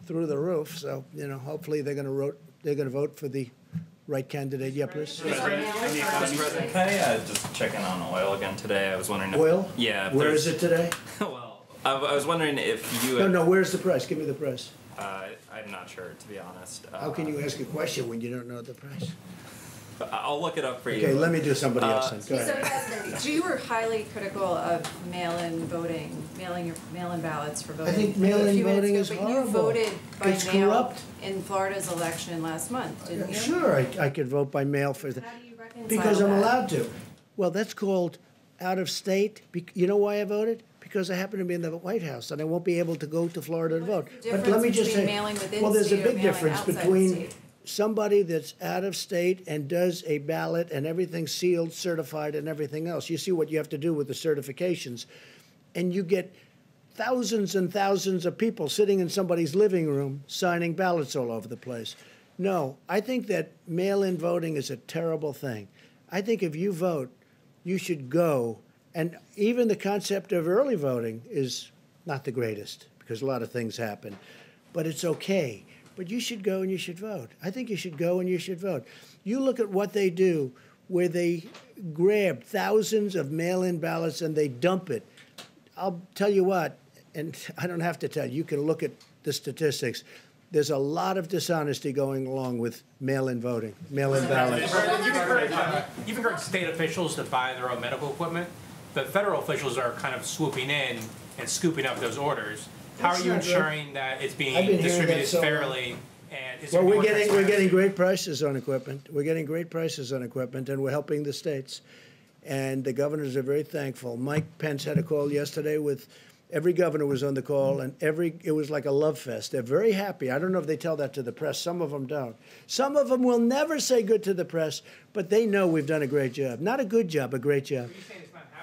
through the roof. So, you know, hopefully they're going to vote for the right candidate. Yeah, please. Can I just check in on oil again today? I was wondering if... Oil? Yeah. Where is it today? Well, I was wondering if you... No, where's the price? Give me the price. I'm not sure, to be honest. How can you ask a question when you don't know the price? I'll look it up for you. Okay, let me do somebody else then. Go ahead. So you were highly critical of mail-in voting, mail-in ballots for voting. I think mail-in a few minutes voting ago, is but horrible. you voted by It's mail corrupt. in Florida's election last month, didn't you? Sure, I could vote by mail for that. How do you reconcile Because I'm that? allowed to. Well, that's called out of state. You know why I voted? Because I happen to be in the White House and I won't be able to go to Florida to vote. the But let me difference just between say, mailing within well, there's a state or big mailing difference outside the between state? somebody that's out of state and does a ballot and everything sealed, certified, and everything else. You see what you have to do with the certifications. And you get thousands and thousands of people sitting in somebody's living room signing ballots all over the place. No, I think that mail-in voting is a terrible thing. I think if you vote, you should go. And even the concept of early voting is not the greatest because a lot of things happen. But it's okay. But you should go and you should vote. I think you should go and you should vote. You look at what they do where they grab thousands of mail-in ballots and they dump it. I'll tell you what, and I don't have to tell you, you can look at the statistics. There's a lot of dishonesty going along with mail-in voting, mail-in ballots. You've encouraged state officials to buy their own medical equipment. The federal officials are kind of swooping in and scooping up those orders. How are you ensuring that it's being distributed fairly? And is Well, there we're more getting great prices on equipment. We're getting great prices on equipment, and we're helping the states. And the governors are very thankful. Mike Pence had a call yesterday with every governor was on the call, and it was like a love fest. They're very happy. I don't know if they tell that to the press. Some of them don't. Some of them will never say good to the press, but they know we've done a great job. Not a good job, a great job.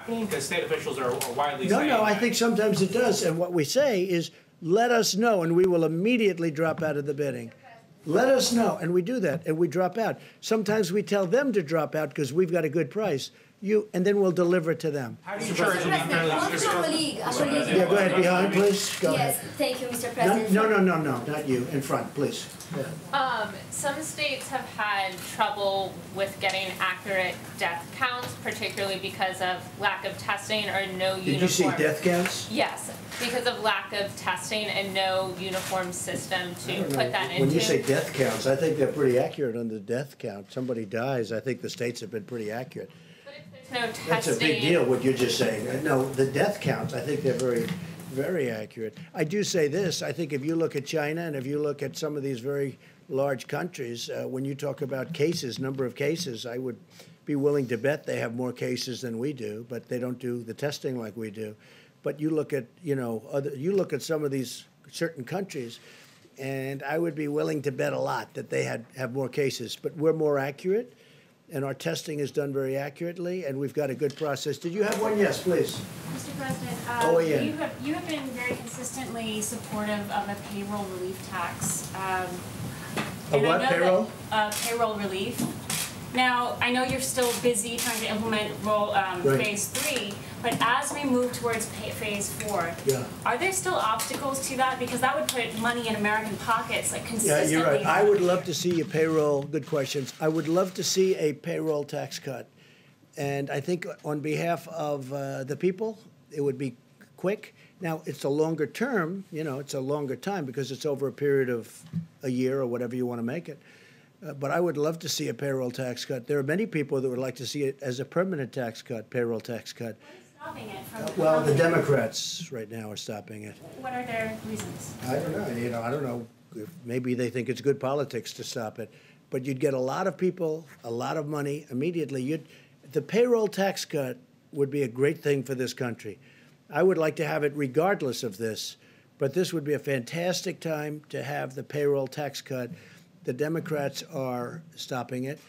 Because state officials are widely No, saying I that. think sometimes it does. And what we say is, let us know, and we will immediately drop out of the bidding. Let us know, and we do that, and we drop out. Sometimes we tell them to drop out because we've got a good price. And then we'll deliver it to them. How do you charge them? Yeah, go ahead, behind, please. Go ahead. Yes, thank you, Mr. President. No, not you. In front, please. Some states have had trouble with getting accurate death counts, particularly because of lack of testing or no uniform. Did you see death counts? Yes, because of lack of testing and no uniform system to put that into. When you say death counts, I think they're pretty accurate on the death count. Somebody dies, I think the states have been pretty accurate. No testing. That's a big deal, what you're just saying. No, the death counts, I think they're very, very accurate. I do say this, I think if you look at China and if you look at some of these very large countries, when you talk about cases, number of cases, I would be willing to bet they have more cases than we do, but they don't do the testing like we do. But you look at, you look at some of these certain countries, and I would be willing to bet a lot that they have more cases. But we're more accurate, and our testing is done very accurately, and we've got a good process. Did you have one? Yes, please. Mr. President, you have been very consistently supportive of a payroll relief tax. Payroll? Payroll relief. Now, I know you're still busy trying to implement phase 3, but as we move towards phase 4, are there still obstacles to that? Because that would put money in American pockets, like consistently. Yeah, you're right. I would love to see a payroll, good questions. I would love to see a payroll tax cut. And I think on behalf of the people, it would be quick. Now, it's a longer term, it's a longer time because it's over a period of a year or whatever you want to make it. But I would love to see a payroll tax cut. There are many people that would like to see it as a permanent tax cut, payroll tax cut. What is stopping it from Well, the Democrats right now are stopping it. What are their reasons? I don't know. I don't know. Maybe they think it's good politics to stop it. But you'd get a lot of people, a lot of money immediately. The payroll tax cut would be a great thing for this country. I would like to have it regardless of this, but this would be a fantastic time to have the payroll tax cut. The Democrats are stopping it,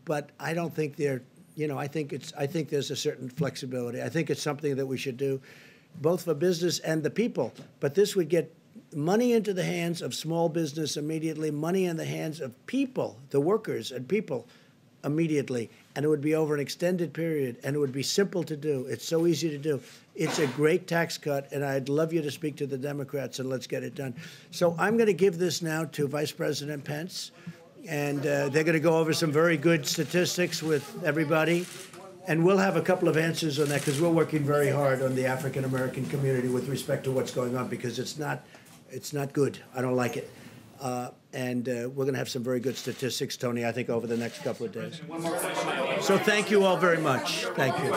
but I don't think they're, I think there's a certain flexibility. I think it's something that we should do both for business and the people. But this would get money into the hands of small business immediately, money in the hands of people, the workers and people immediately. And it would be over an extended period, and it would be simple to do. It's so easy to do. It's a great tax cut, and I'd love you to speak to the Democrats, and let's get it done. So I'm going to give this now to Vice President Pence, and they're going to go over some very good statistics with everybody. And we'll have a couple of answers on that, because we're working very hard on the African-American community with respect to what's going on, because it's not good. I don't like it. And we're going to have some very good statistics, Tony, I think, over the next couple of days. So thank you all very much. Thank you.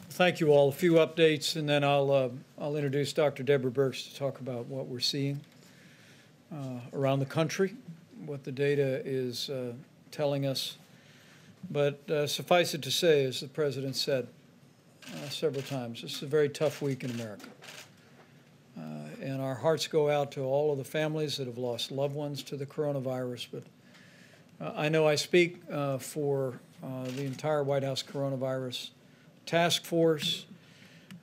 Thank you all. A few updates, and then I'll introduce Dr. Deborah Birx to talk about what we're seeing around the country, what the data is telling us. But suffice it to say, as the President said several times, this is a very tough week in America. And our hearts go out to all of the families that have lost loved ones to the coronavirus. But I know I speak for the entire White House coronavirus task force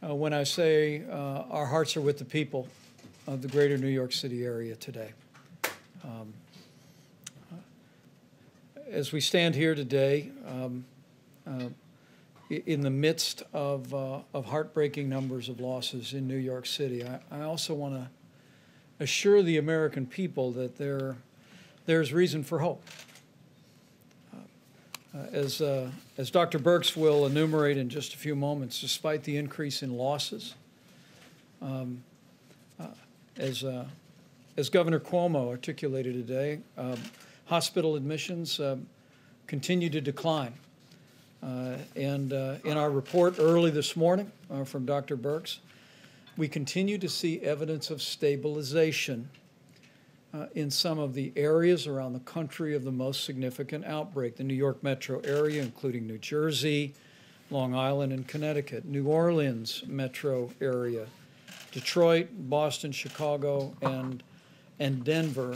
when I say our hearts are with the people of the greater New York City area today. As we stand here today, in the midst of heartbreaking numbers of losses in New York City, I also want to assure the American people that there's reason for hope. As Dr. Birx will enumerate in just a few moments, despite the increase in losses, as Governor Cuomo articulated today, hospital admissions continue to decline. And in our report early this morning from Dr. Birx, we continue to see evidence of stabilization in some of the areas around the country of the most significant outbreak, the New York metro area, including New Jersey, Long Island, and Connecticut, New Orleans metro area, Detroit, Boston, Chicago, and Denver,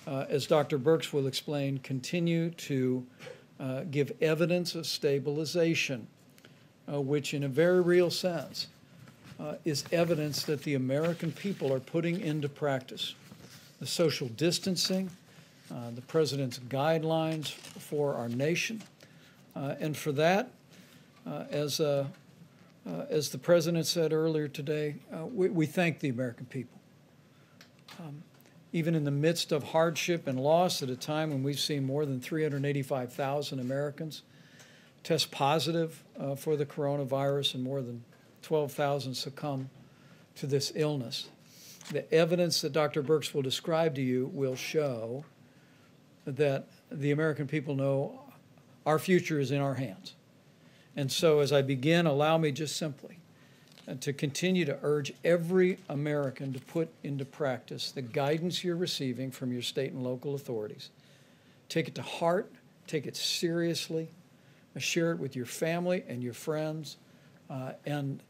as Dr. Birx will explain, continue to give evidence of stabilization, which in a very real sense is evidence that the American people are putting into practice the social distancing, the President's guidelines for our nation. And for that, as the President said earlier today, we thank the American people. Even in the midst of hardship and loss at a time when we've seen more than 385,000 Americans test positive for the coronavirus and more than 12,000 succumb to this illness. The evidence that Dr. Birx will describe to you will show that the American people know our future is in our hands. And so as I begin, allow me just simply to continue to urge every American to put into practice the guidance you're receiving from your state and local authorities. Take it to heart, take it seriously, share it with your family and your friends, and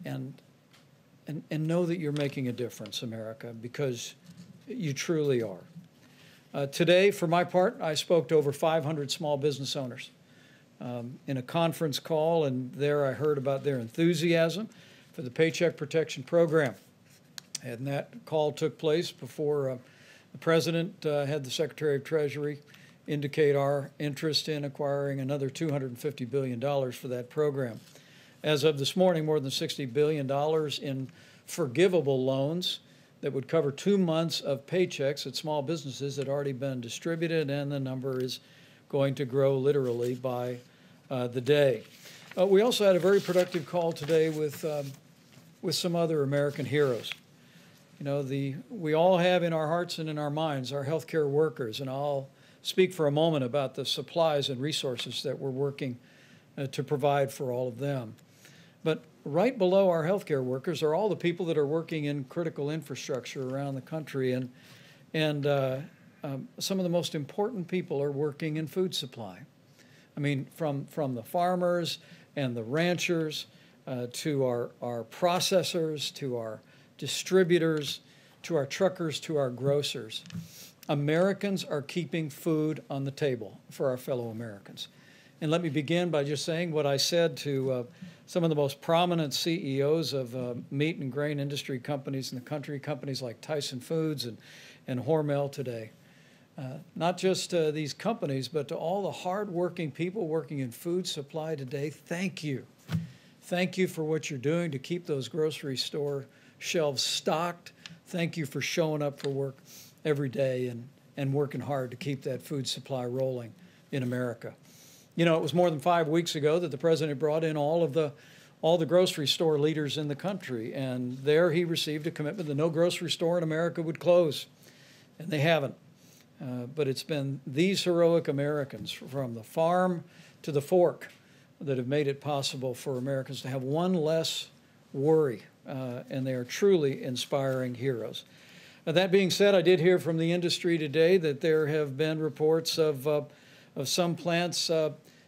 know that you're making a difference, America, because you truly are. Today, for my part, I spoke to over 500 small business owners in a conference call, and there I heard about their enthusiasm for the Paycheck Protection Program. And that call took place before the President had the Secretary of Treasury indicate our interest in acquiring another $250 billion for that program. As of this morning, more than $60 billion in forgivable loans that would cover 2 months of paychecks at small businesses had already been distributed, and the number is going to grow literally by the day. We also had a very productive call today with some other American heroes. You know, we all have in our hearts and in our minds our healthcare workers, and I'll speak for a moment about the supplies and resources that we're working to provide for all of them. But right below our healthcare workers are all the people that are working in critical infrastructure around the country, and some of the most important people are working in food supply. I mean, from the farmers and the ranchers to our processors, to our distributors, to our truckers, to our grocers. Americans are keeping food on the table for our fellow Americans. And let me begin by just saying what I said to some of the most prominent CEOs of meat and grain industry companies in the country, companies like Tyson Foods and Hormel today. Not just these companies, but to all the hardworking people working in food supply today, thank you. Thank you for what you're doing to keep those grocery store shelves stocked. Thank you for showing up for work every day and working hard to keep that food supply rolling in America. You know, it was more than 5 weeks ago that the President brought in all the grocery store leaders in the country, and there he received a commitment that no grocery store in America would close, and they haven't. But it's been these heroic Americans, from the farm to the fork, that have made it possible for Americans to have one less worry, and they are truly inspiring heroes. That being said, I did hear from the industry today that there have been reports of some plants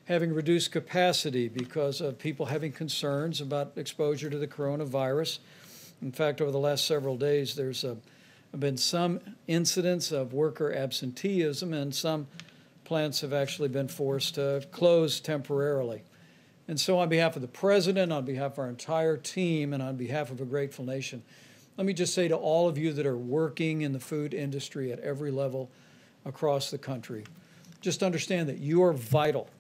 having reduced capacity because of people having concerns about exposure to the coronavirus. In fact, over the last several days, there's been some incidents of worker absenteeism, and some plants have actually been forced to close temporarily. And so on behalf of the President, on behalf of our entire team, and on behalf of a grateful nation, let me just say to all of you that are working in the food industry at every level across the country, just understand that you are vital.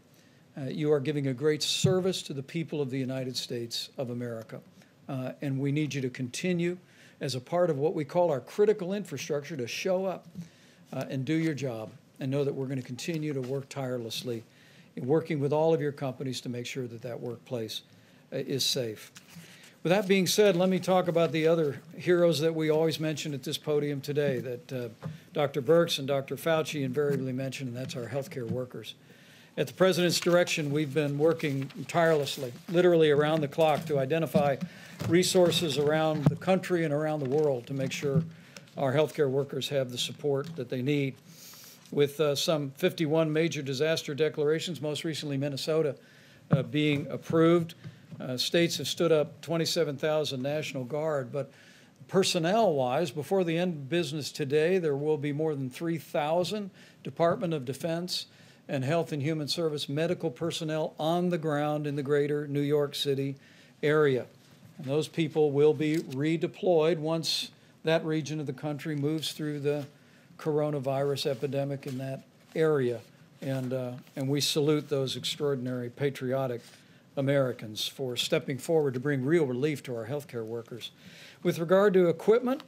You are giving a great service to the people of the United States of America. And we need you to continue as a part of what we call our critical infrastructure to show up and do your job, and know that we're going to continue to work tirelessly in working with all of your companies to make sure that that workplace is safe. With that being said, let me talk about the other heroes that we always mention at this podium today, that Dr. Birx and Dr. Fauci invariably mention, and that's our healthcare workers. At the President's direction, we've been working tirelessly, literally around the clock, to identify resources around the country and around the world to make sure our healthcare workers have the support that they need. With some 51 major disaster declarations, most recently Minnesota being approved, states have stood up 27,000 National Guard, but Personnel-wise, before the end of business today, there will be more than 3,000 Department of Defense and Health and Human Service medical personnel on the ground in the greater New York City area. And those people will be redeployed once that region of the country moves through the coronavirus epidemic in that area. And we salute those extraordinary patriotic Americans for stepping forward to bring real relief to our healthcare workers. With regard to equipment,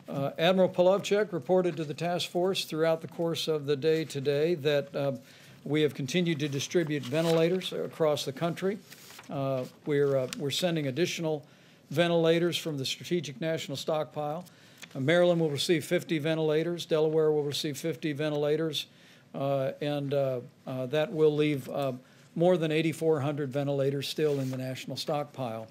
Admiral Polovchek reported to the task force throughout the course of the day today that we have continued to distribute ventilators across the country. We're sending additional ventilators from the Strategic National Stockpile. Maryland will receive 50 ventilators. Delaware will receive 50 ventilators. And that will leave more than 8,400 ventilators still in the national stockpile.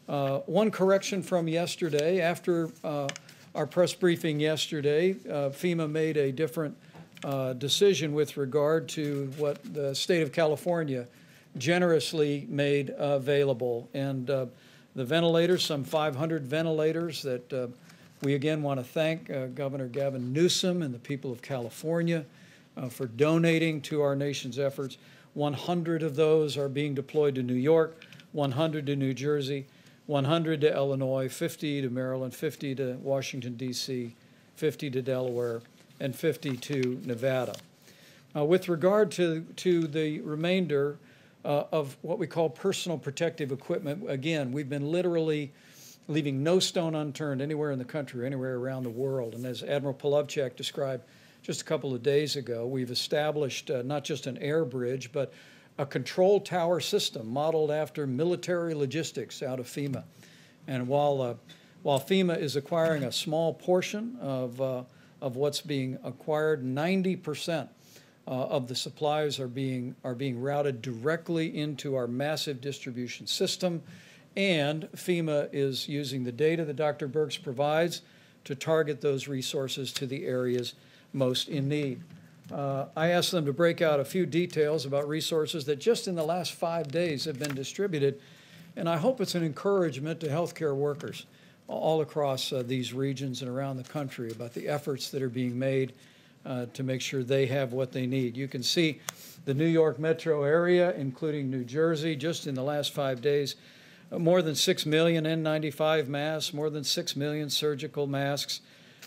One correction from yesterday. After our press briefing yesterday, FEMA made a different decision with regard to what the state of California generously made available. And the ventilators, some 500 ventilators that we again want to thank Governor Gavin Newsom and the people of California for donating to our nation's efforts. 100 of those are being deployed to New York, 100 to New Jersey, 100 to Illinois, 50 to Maryland, 50 to Washington, D.C., 50 to Delaware, and 50 to Nevada. With regard to the remainder of what we call personal protective equipment, again, we've been literally leaving no stone unturned anywhere in the country, anywhere around the world. And as Admiral Polovchek described just a couple of days ago, we've established not just an air bridge, but a control tower system modeled after military logistics out of FEMA. And while FEMA is acquiring a small portion of what's being acquired, 90% of the supplies are being routed directly into our massive distribution system. And FEMA is using the data that Dr. Birx provides to target those resources to the areas most in need. I asked them to break out a few details about resources that just in the last 5 days have been distributed, and I hope it's an encouragement to healthcare workers all across these regions and around the country about the efforts that are being made to make sure they have what they need. You can see the New York metro area, including New Jersey, just in the last 5 days, more than 6 million N95 masks, more than 6 million surgical masks.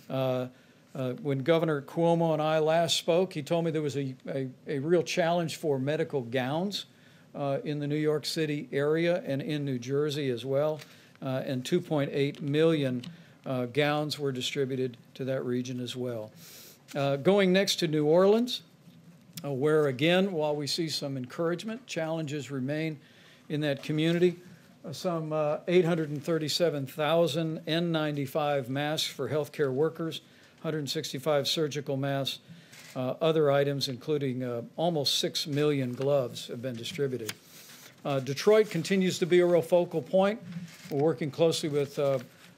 When Governor Cuomo and I last spoke, he told me there was a real challenge for medical gowns in the New York City area and in New Jersey as well. And 2.8 million gowns were distributed to that region as well. Going next to New Orleans, where again, while we see some encouragement, challenges remain in that community. Some 837,000 N95 masks for healthcare workers, 165 surgical masks, other items including almost 6 million gloves have been distributed. Detroit continues to be a real focal point. We're working closely with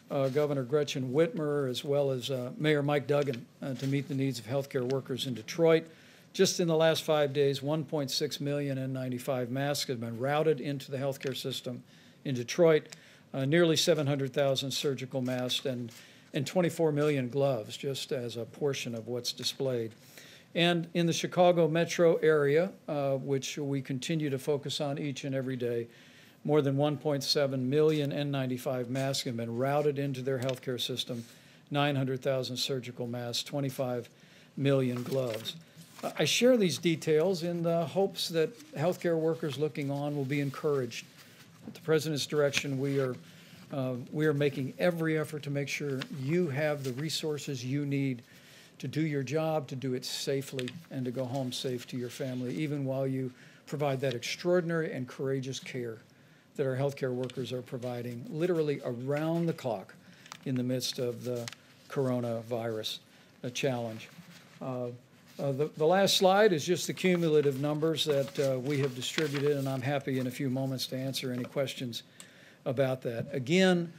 Governor Gretchen Whitmer as well as Mayor Mike Duggan to meet the needs of healthcare workers in Detroit. Just in the last 5 days, 1.6 million N95 masks have been routed into the healthcare system in Detroit, nearly 700,000 surgical masks, and 24 million gloves, just as a portion of what's displayed. And in the Chicago metro area, which we continue to focus on each and every day, more than 1.7 million N95 masks have been routed into their healthcare system, 900,000 surgical masks, 25 million gloves. I share these details in the hopes that healthcare workers looking on will be encouraged. At the President's direction, we are making every effort to make sure you have the resources you need to do your job, to do it safely, and to go home safe to your family, even while you provide that extraordinary and courageous care that our healthcare workers are providing literally around the clock in the midst of the coronavirus challenge. The last slide is just the cumulative numbers that we have distributed, and I'm happy in a few moments to answer any questions about that. Again,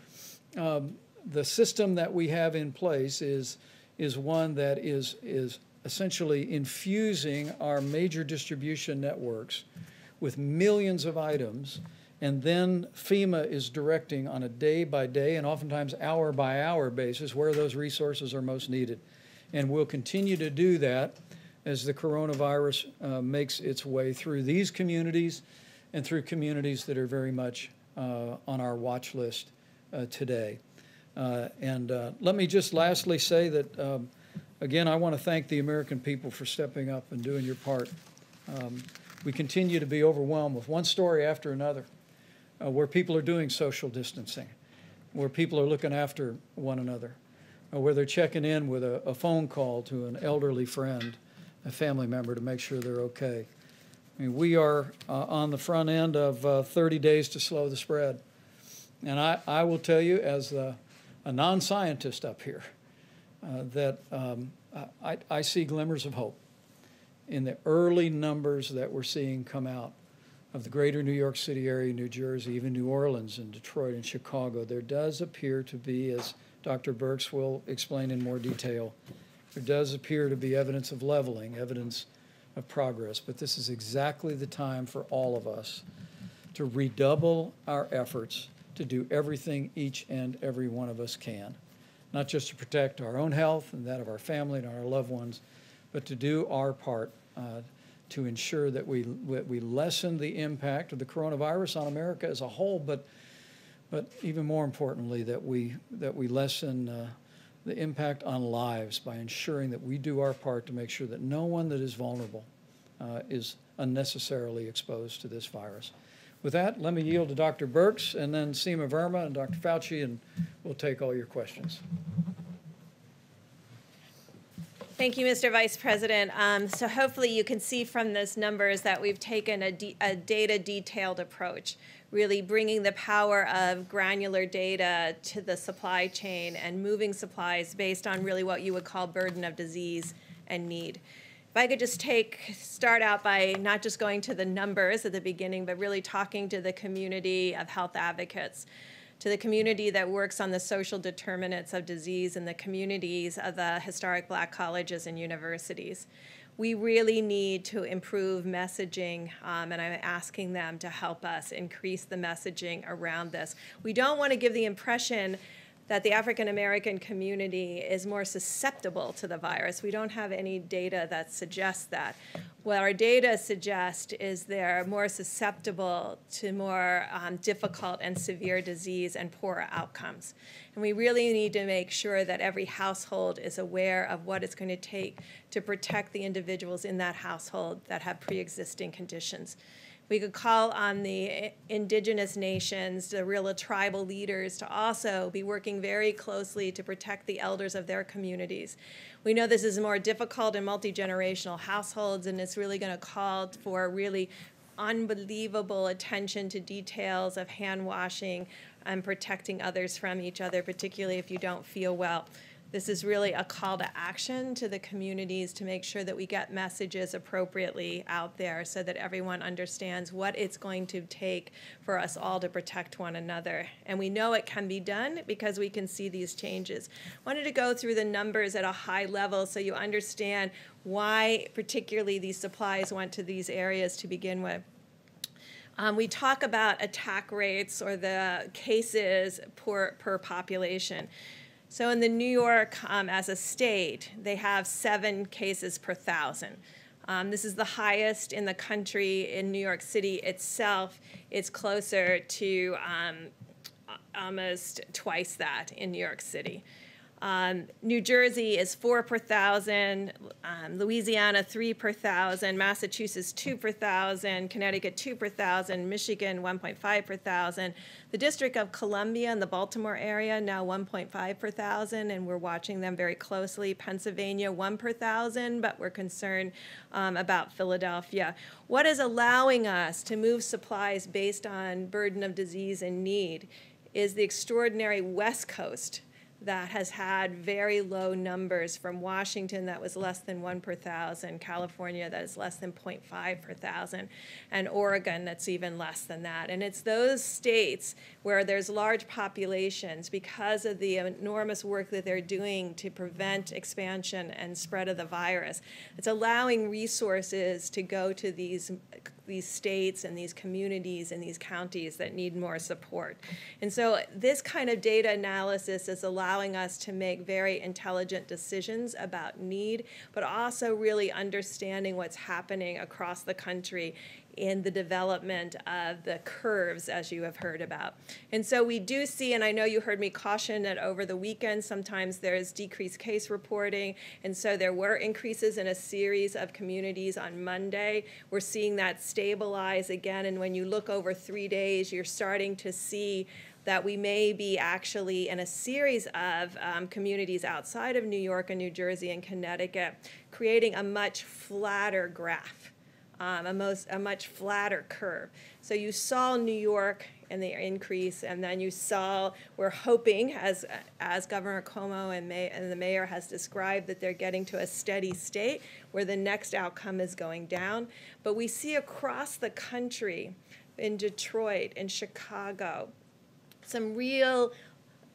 the system that we have in place is one that is essentially infusing our major distribution networks with millions of items And then FEMA is directing on a day-by-day and oftentimes hour-by-hour basis where those resources are most needed. And we'll continue to do that as the coronavirus makes its way through these communities and through communities that are very much on our watch list today. Let me just lastly say that, again, I want to thank the American people for stepping up and doing your part. We continue to be overwhelmed with one story after another, where people are doing social distancing, where people are looking after one another, where they're checking in with a phone call to an elderly friend, a family member, to make sure they're okay. I mean, we are on the front end of 30 days to slow the spread. And I will tell you, as a non-scientist up here, that I see glimmers of hope in the early numbers that we're seeing come out of the greater New York City area, New Jersey, even New Orleans and Detroit and Chicago. There does appear to be, as Dr. Birx will explain in more detail, there does appear to be evidence of leveling, evidence of progress. But this is exactly the time for all of us to redouble our efforts to do everything each and every one of us can, not just to protect our own health and that of our family and our loved ones, but to do our part to ensure that we lessen the impact of the coronavirus on America as a whole, but even more importantly, that we lessen the impact on lives by ensuring that we do our part to make sure that no one that is vulnerable is unnecessarily exposed to this virus. With that, let me yield to Dr. Birx and then Seema Verma and Dr. Fauci, and we'll take all your questions. Thank you, Mr. Vice President. So hopefully you can see from those numbers that we've taken a data-detailed approach, really bringing the power of granular data to the supply chain and moving supplies based on really what you would call burden of disease and need. If I could just start out by not just going to the numbers at the beginning, but really talking to the community of health advocates, to the community that works on the social determinants of disease and the communities of the historic Black colleges and universities. We really need to improve messaging, and I'm asking them to help us increase the messaging around this. We don't want to give the impression that the African American community is more susceptible to the virus. We don't have any data that suggests that. What our data suggest is they're more susceptible to more difficult and severe disease and poorer outcomes. And we really need to make sure that every household is aware of what it's going to take to protect the individuals in that household that have pre-existing conditions. We could call on the indigenous nations, the real tribal leaders, to also be working very closely to protect the elders of their communities. We know this is more difficult in multi-generational households, and it's really going to call for really unbelievable attention to details of hand washing and protecting others from each other, particularly if you don't feel well. This is really a call to action to the communities to make sure that we get messages appropriately out there so that everyone understands what it's going to take for us all to protect one another. And we know it can be done because we can see these changes. I wanted to go through the numbers at a high level so you understand why particularly these supplies went to these areas to begin with. We talk about attack rates or the cases per population. So in the New York, as a state, they have 7 cases per 1,000. This is the highest in the country. In New York City itself, it's closer to almost twice that in New York City. New Jersey is 4 per 1,000, Louisiana 3 per 1,000, Massachusetts 2 per 1,000, Connecticut 2 per 1,000, Michigan 1.5 per 1,000. The District of Columbia in the Baltimore area now 1.5 per 1,000, and we're watching them very closely. Pennsylvania 1 per 1,000, but we're concerned about Philadelphia. What is allowing us to move supplies based on burden of disease and need is the extraordinary West Coast that has had very low numbers, from Washington that was less than 1 per 1,000, California that is less than 0.5 per 1,000, and Oregon that's even less than that. And it's those states where there's large populations, because of the enormous work that they're doing to prevent expansion and spread of the virus, it's allowing resources to go to these these states and these communities and these counties that need more support. And so this kind of data analysis is allowing us to make very intelligent decisions about need, but also really understanding what's happening across the country in the development of the curves, as you have heard about. And so we do see, and I know you heard me caution that over the weekend sometimes there's decreased case reporting, and so there were increases in a series of communities on Monday. We're seeing that stabilize again, and when you look over 3 days, you're starting to see that we may be actually in a series of communities outside of New York and New Jersey and Connecticut, creating a much flatter graph. A much flatter curve. So you saw New York and the increase, and then you saw, we're hoping, as Governor Cuomo and the mayor has described, that they're getting to a steady state where the next outcome is going down. But we see across the country, in Detroit, in Chicago, some real,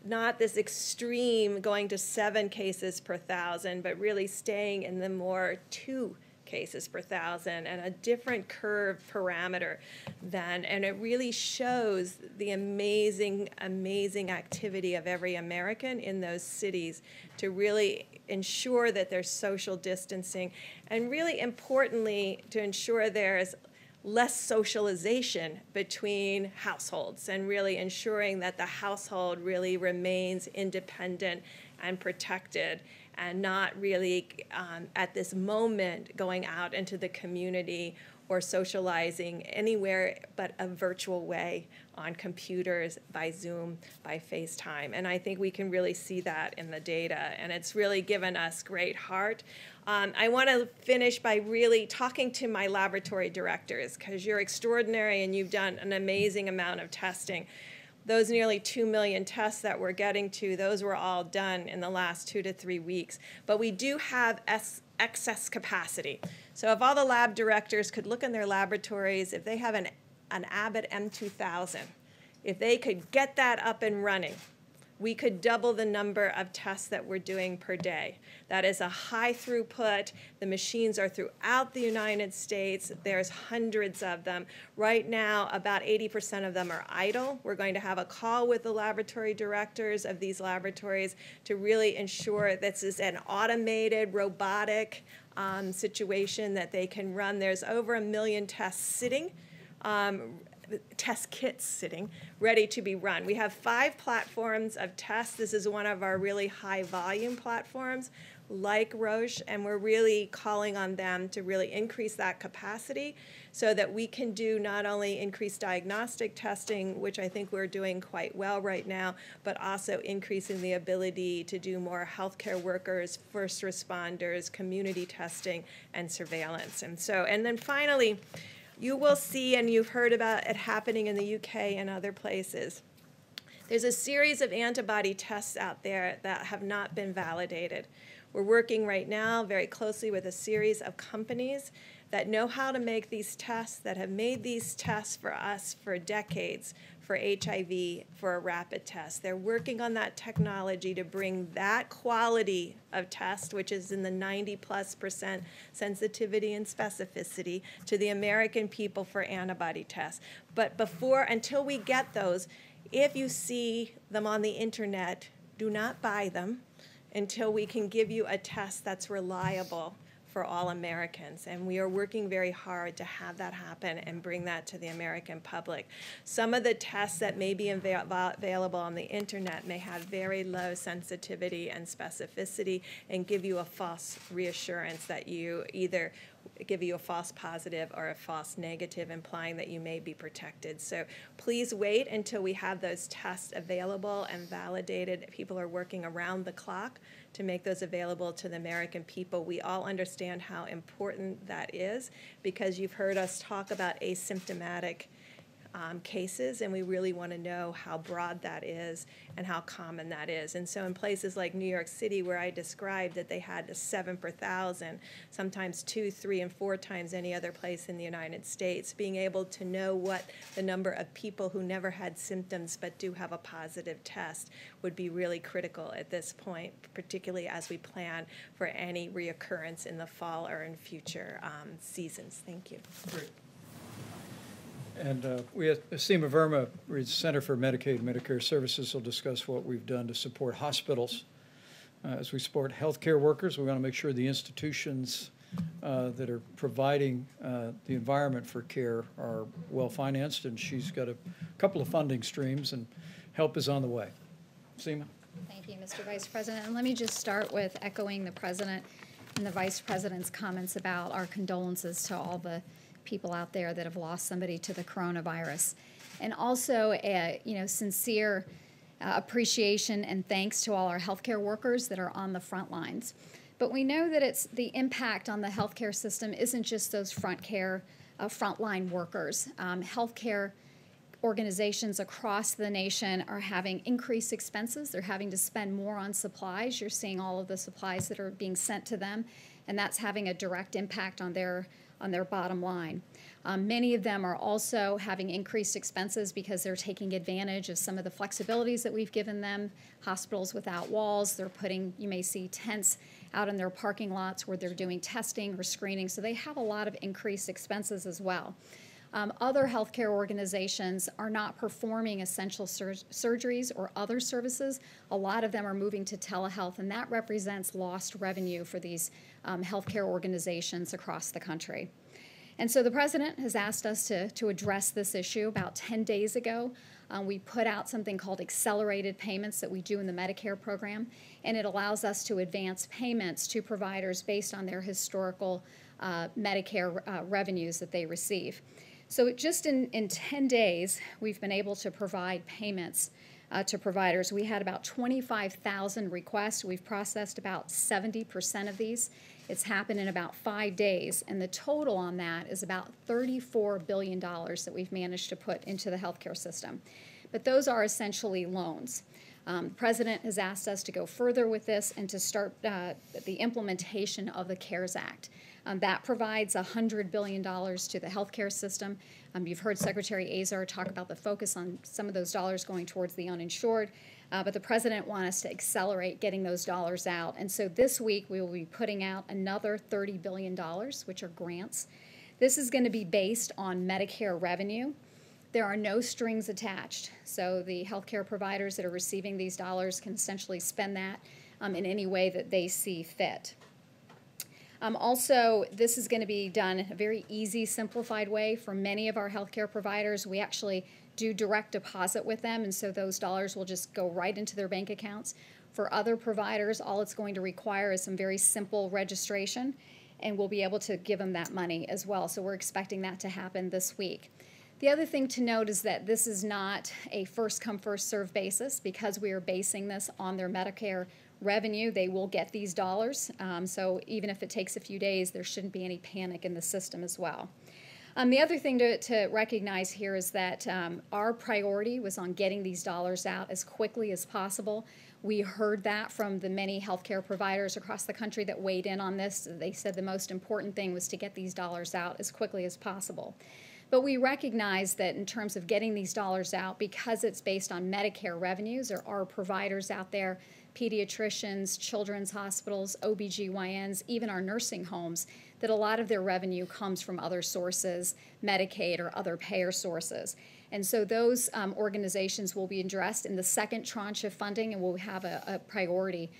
not this extreme going to 7 cases per 1,000, but really staying in the more 2 cases per 1,000 and a different curve parameter then, and it really shows the amazing, amazing activity of every American in those cities to really ensure that there's social distancing, and really importantly to ensure there's less socialization between households, and really ensuring that the household really remains independent and protected, and not really at this moment going out into the community or socializing anywhere but a virtual way on computers, by Zoom, by FaceTime. And I think we can really see that in the data, and it's really given us great heart. I want to finish by really talking to my laboratory directors, because you're extraordinary and you've done an amazing amount of testing. Those nearly 2 million tests that we're getting to, those were all done in the last 2 to 3 weeks. But we do have excess capacity. So if all the lab directors could look in their laboratories, if they have an Abbott M2000, if they could get that up and running, we could double the number of tests that we're doing per day. That is a high throughput. The machines are throughout the United States. There's hundreds of them. Right now, about 80% of them are idle. We're going to have a call with the laboratory directors of these laboratories to really ensure this is an automated, robotic situation that they can run. There's over 1 million tests sitting, test kits sitting, ready to be run. We have 5 platforms of tests. This is one of our really high volume platforms, like Roche, and we're really calling on them to really increase that capacity so that we can do not only increased diagnostic testing, which I think we're doing quite well right now, but also increasing the ability to do more healthcare workers, first responders, community testing, and surveillance. And then finally, you will see, and you've heard about it happening in the UK and other places, there's a series of antibody tests out there that have not been validated. We're working right now very closely with a series of companies that know how to make these tests, that have made these tests for us for decades, for HIV, for a rapid test. They're working on that technology to bring that quality of test, which is in the 90+% sensitivity and specificity, to the American people for antibody tests. But until we get those, if you see them on the internet, do not buy them until we can give you a test that's reliable for all Americans. And we are working very hard to have that happen and bring that to the American public. Some of the tests that may be available on the internet may have very low sensitivity and specificity and give you a false reassurance that you either give you a false positive or a false negative, implying that you may be protected. So please wait until we have those tests available and validated. People are working around the clock to make those available to the American people. We all understand how important that is, because you've heard us talk about asymptomatic cases, and we really want to know how broad that is and how common that is. And so in places like New York City, where I described that they had a 7 per 1,000, sometimes 2, 3, and 4 times any other place in the United States, being able to know what the number of people who never had symptoms but do have a positive test would be really critical at this point, particularly as we plan for any reoccurrence in the fall or in future seasons. Thank you. Great. And we have Seema Verma, Center for Medicaid and Medicare Services, will discuss what we've done to support hospitals. As we support healthcare workers, we want to make sure the institutions that are providing the environment for care are well-financed, and she's got a couple of funding streams, and help is on the way. Seema? Thank you, Mr. Vice President. And let me just start with echoing the President and the Vice President's comments about our condolences to all the people out there that have lost somebody to the coronavirus. And also, sincere appreciation and thanks to all our healthcare workers that are on the front lines. But we know that it's the impact on the healthcare system isn't just those frontline workers. Healthcare organizations across the nation are having increased expenses. They're having to spend more on supplies. You're seeing all of the supplies that are being sent to them, and that's having a direct impact on their bottom line. Many of them are also having increased expenses because they're taking advantage of some of the flexibilities that we've given them. Hospitals without walls, they're putting, you may see tents out in their parking lots where they're doing testing or screening, so they have a lot of increased expenses as well. Other healthcare organizations are not performing essential surgeries or other services. A lot of them are moving to telehealth, and that represents lost revenue for these healthcare organizations across the country. And so the President has asked us to address this issue. About 10 days ago, we put out something called accelerated payments that we do in the Medicare program, and it allows us to advance payments to providers based on their historical Medicare revenues that they receive. So just in 10 days, we've been able to provide payments to providers. We had about 25,000 requests. We've processed about 70% of these. It's happened in about 5 days, and the total on that is about $34 billion that we've managed to put into the healthcare system. But those are essentially loans. The President has asked us to go further with this and to start the implementation of the CARES Act. That provides $100 billion to the healthcare system. You've heard Secretary Azar talk about the focus on some of those dollars going towards the uninsured, but the President wants us to accelerate getting those dollars out. And so this week we will be putting out another $30 billion, which are grants. This is going to be based on Medicare revenue. There are no strings attached, so the healthcare providers that are receiving these dollars can essentially spend that in any way that they see fit. Also, this is going to be done in a very easy, simplified way for many of our healthcare providers. We actually do direct deposit with them, and so those dollars will just go right into their bank accounts. For other providers, all it's going to require is some very simple registration, and we'll be able to give them that money as well. So we're expecting that to happen this week. The other thing to note is that this is not a first-come, first-served basis. Because we are basing this on their Medicare revenue, they will get these dollars. So even if it takes a few days, there shouldn't be any panic in the system as well. The other thing to recognize here is that our priority was on getting these dollars out as quickly as possible. We heard that from the many healthcare providers across the country that weighed in on this. They said the most important thing was to get these dollars out as quickly as possible. But we recognize that in terms of getting these dollars out, because it's based on Medicare revenues, there are providers out there, pediatricians, children's hospitals, OBGYNs, even our nursing homes, that a lot of their revenue comes from other sources, Medicaid or other payer sources. And so those organizations will be addressed in the second tranche of funding, and we'll have a priority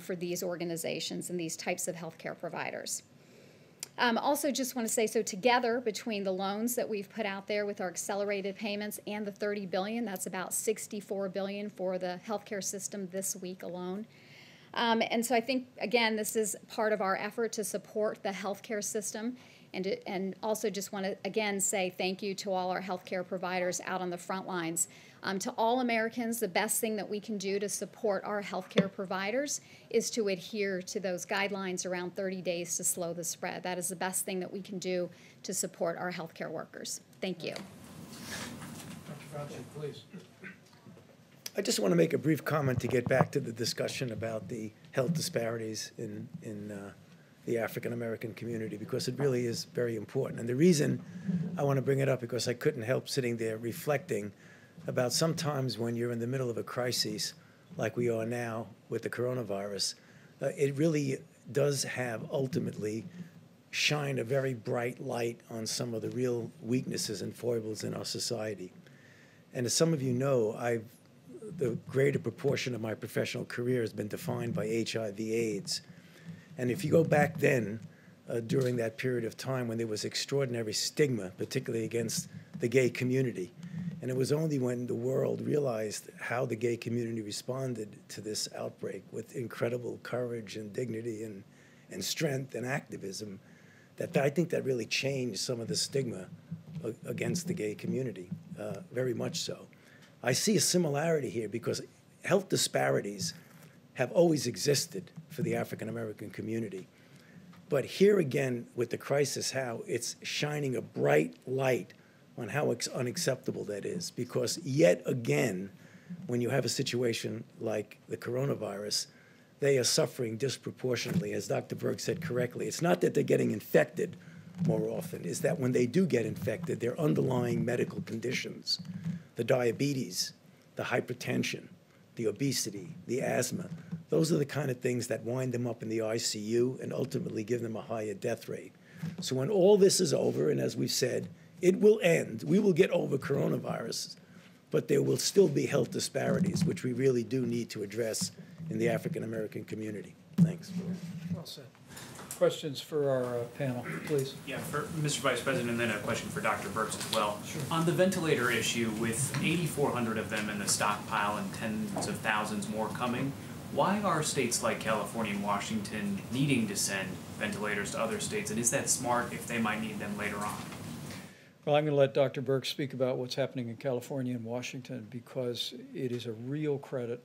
for these organizations and these types of healthcare providers. Also just want to say, so together between the loans that we've put out there with our accelerated payments and the $30 billion, that's about $64 billion for the healthcare system this week alone. And so I think, again, this is part of our effort to support the healthcare system, and also just want to, again, say thank you to all our healthcare providers out on the front lines. To all Americans, the best thing that we can do to support our healthcare providers is to adhere to those guidelines around 30 days to slow the spread. That is the best thing that we can do to support our healthcare workers. Thank you. Dr. Fauci, please. I just want to make a brief comment to get back to the discussion about the health disparities in the African American community, because it really is very important. And the reason I want to bring it up, because I couldn't help sitting there reflecting about sometimes when you're in the middle of a crisis like we are now with the coronavirus, it really does have ultimately shine a very bright light on some of the real weaknesses and foibles in our society. And as some of you know, the greater proportion of my professional career has been defined by HIV/AIDS. And if you go back then, during that period of time when there was extraordinary stigma, particularly against the gay community, and it was only when the world realized how the gay community responded to this outbreak with incredible courage and dignity and strength and activism that I think that really changed some of the stigma against the gay community, very much so. I see a similarity here because health disparities have always existed for the African American community. But here again, with the crisis, how it's shining a bright light on how unacceptable that is. Because yet again, when you have a situation like the coronavirus, they are suffering disproportionately, as Dr. Berg said correctly. It's not that they're getting infected more often, it's that when they do get infected, their underlying medical conditions, the diabetes, the hypertension, the obesity, the asthma, those are the kind of things that wind them up in the ICU and ultimately give them a higher death rate. So when all this is over, and as we've said, it will end, we will get over coronavirus, but there will still be health disparities, which we really do need to address in the African American community. Thanks. Well said. Questions for our panel, please. Yeah, for Mr. Vice President, and then a question for Dr. Birx as well. Sure. On the ventilator issue, with 8,400 of them in the stockpile and tens of thousands more coming, why are states like California and Washington needing to send ventilators to other states, and is that smart if they might need them later on? Well, I'm going to let Dr. Birx speak about what's happening in California and Washington because it is a real credit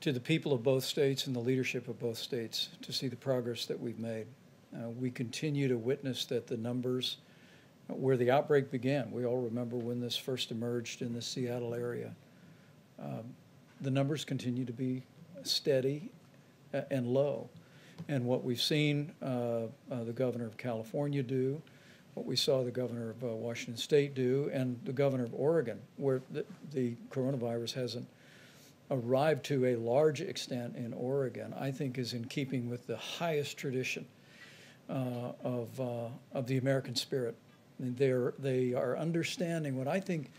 to the people of both states and the leadership of both states to see the progress that we've made. We continue to witness that the numbers where the outbreak began, we all remember when this first emerged in the Seattle area, the numbers continue to be steady and low. And what we've seen the governor of California do, what we saw the governor of Washington State do, and the governor of Oregon, where the coronavirus hasn't arrived to a large extent in Oregon, I think is in keeping with the highest tradition of the American spirit. And they are understanding what I think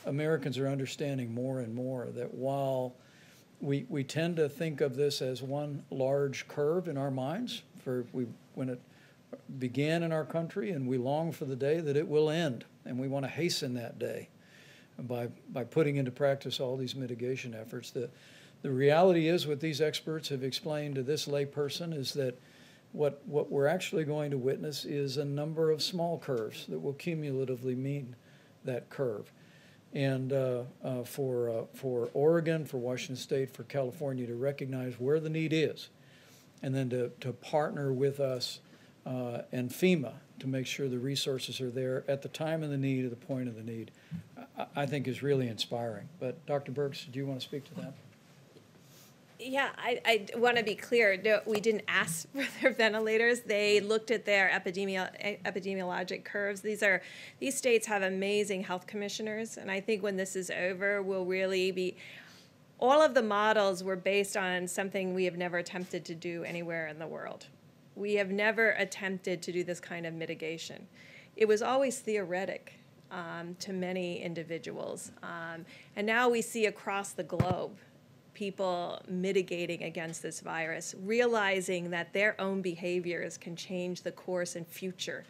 Americans are understanding more and more, that while we tend to think of this as one large curve in our minds when it began in our country, and we long for the day that it will end, and we want to hasten that day by putting into practice all these mitigation efforts. The reality is, what these experts have explained to this layperson, is that what we're actually going to witness is a number of small curves that will cumulatively mean that curve. And for Oregon, for Washington State, for California to recognize where the need is, and then to partner with us and FEMA to make sure the resources are there at the time of the need, at the point of the need, I think is really inspiring. But Dr. Birx, do you want to speak to that? Yeah, I want to be clear. No, we didn't ask for their ventilators. They looked at their epidemiologic curves. These states have amazing health commissioners, and I think when this is over, we'll really be. All of the models were based on something we have never attempted to do anywhere in the world. We have never attempted to do this kind of mitigation. It was always theoretic to many individuals, and now we see across the globe people mitigating against this virus, realizing that their own behaviors can change the course and future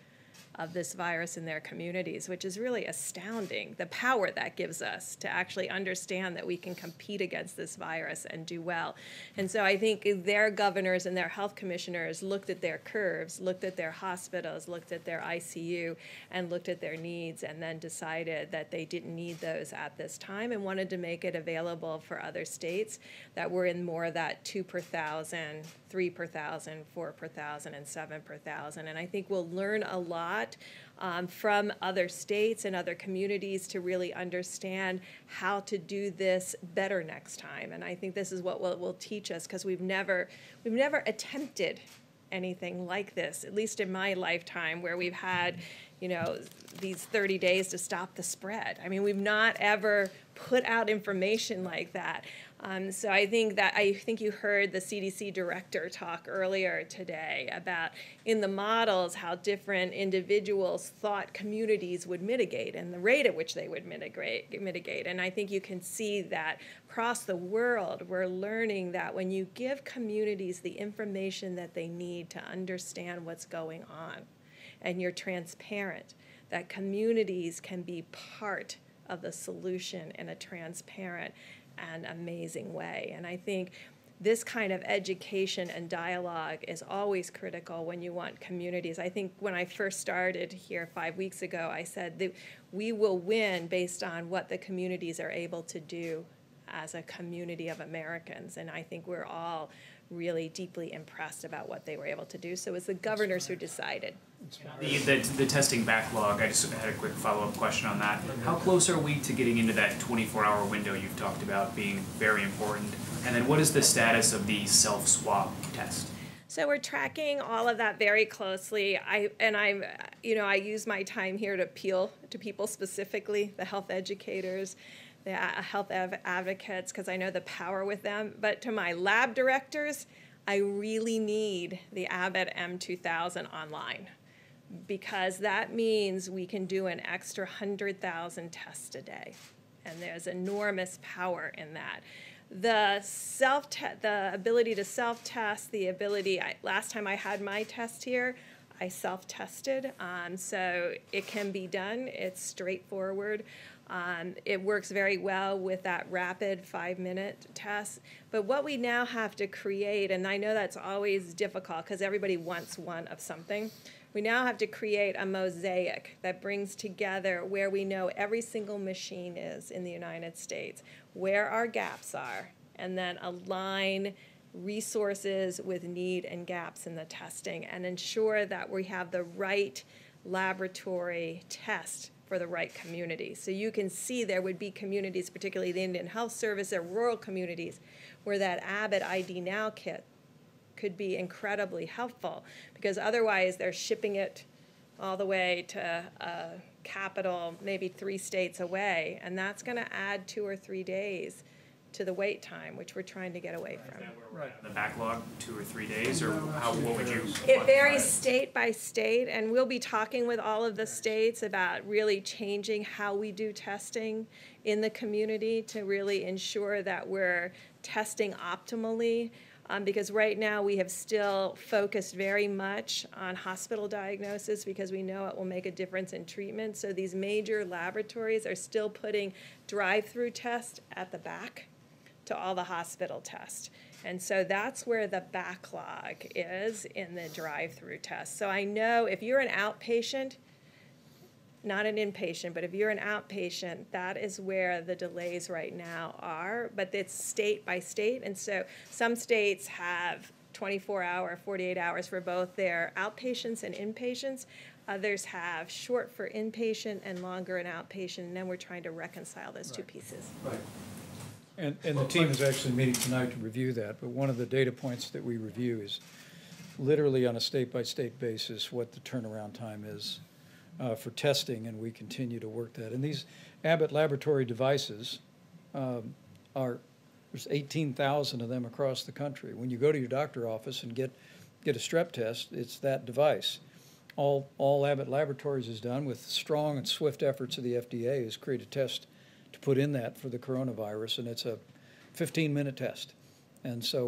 of this virus in their communities, which is really astounding, the power that gives us to actually understand that we can compete against this virus and do well. And so I think their governors and their health commissioners looked at their curves, looked at their hospitals, looked at their ICU, and looked at their needs, and then decided that they didn't need those at this time and wanted to make it available for other states that were in more of that 2 per 1,000, 3 per 1,000, 4 per 1,000, and 7 per 1,000. And I think we'll learn a lot from other states and other communities to really understand how to do this better next time. And I think this is what will teach us, because we've never attempted anything like this, at least in my lifetime, where we've had, these 30 days to stop the spread. I mean, we've not ever put out information like that. So I think you heard the CDC director talk earlier today about in the models how different individuals thought communities would mitigate and the rate at which they would mitigate. And I think you can see that across the world we're learning that when you give communities the information that they need to understand what's going on and you're transparent, that communities can be part of the solution in a transparent and amazing way. And I think this kind of education and dialogue is always critical when you want communities. I think when I first started here 5 weeks ago, I said that we will win based on what the communities are able to do as a community of Americans. And I think we're all really deeply impressed about what they were able to do. So it was the governors who decided. The testing backlog, I just had a quick follow-up question on that. How close are we to getting into that 24-hour window you've talked about being very important? And then what is the status of the self-swab test? So we're tracking all of that very closely. I use my time here to appeal to people specifically, the health educators, the health advocates, because I know the power with them. But to my lab directors, I really need the Abbott M2000 online, because that means we can do an extra 100,000 tests a day, and there's enormous power in that. The ability to self-test, last time I had my test here, I self-tested, so it can be done. It's straightforward. It works very well with that rapid 5-minute test. But what we now have to create, and I know that's always difficult because everybody wants one of something, we now have to create a mosaic that brings together where we know every single machine is in the United States, where our gaps are, and then align resources with need and gaps in the testing and ensure that we have the right laboratory test for the right community. So you can see there would be communities, particularly the Indian Health Service or rural communities, where that Abbott ID Now kit could be incredibly helpful, because otherwise they're shipping it all the way to a capital, maybe 3 states away, and that's going to add 2 or 3 days to the wait time, which we're trying to get away from. Right. The backlog, 2 or 3 days, or what would you? It varies state by state, and we'll be talking with all of the states about really changing how we do testing in the community to really ensure that we're testing optimally. Because right now we have still focused very much on hospital diagnosis because we know it will make a difference in treatment. So these major laboratories are still putting drive-through tests at the back to all the hospital tests. And so that's where the backlog is in the drive-through tests. So I know if you're an outpatient, not an inpatient, but if you're an outpatient, that is where the delays right now are, but it's state by state. And so some states have 24-hour, 48 hours for both their outpatients and inpatients. Others have short for inpatient and longer in outpatient, and then we're trying to reconcile those two pieces. Right. And the team is actually meeting tonight to review that, but one of the data points that we review is literally on a state-by-state basis what the turnaround time is for testing, and we continue to work that. And these Abbott laboratory devices there's 18,000 of them across the country. When you go to your doctor office and get a strep test, it's that device. All Abbott Laboratories has done, with strong and swift efforts of the FDA, is create a test to put in that for the coronavirus, and it's a 15-minute test. And so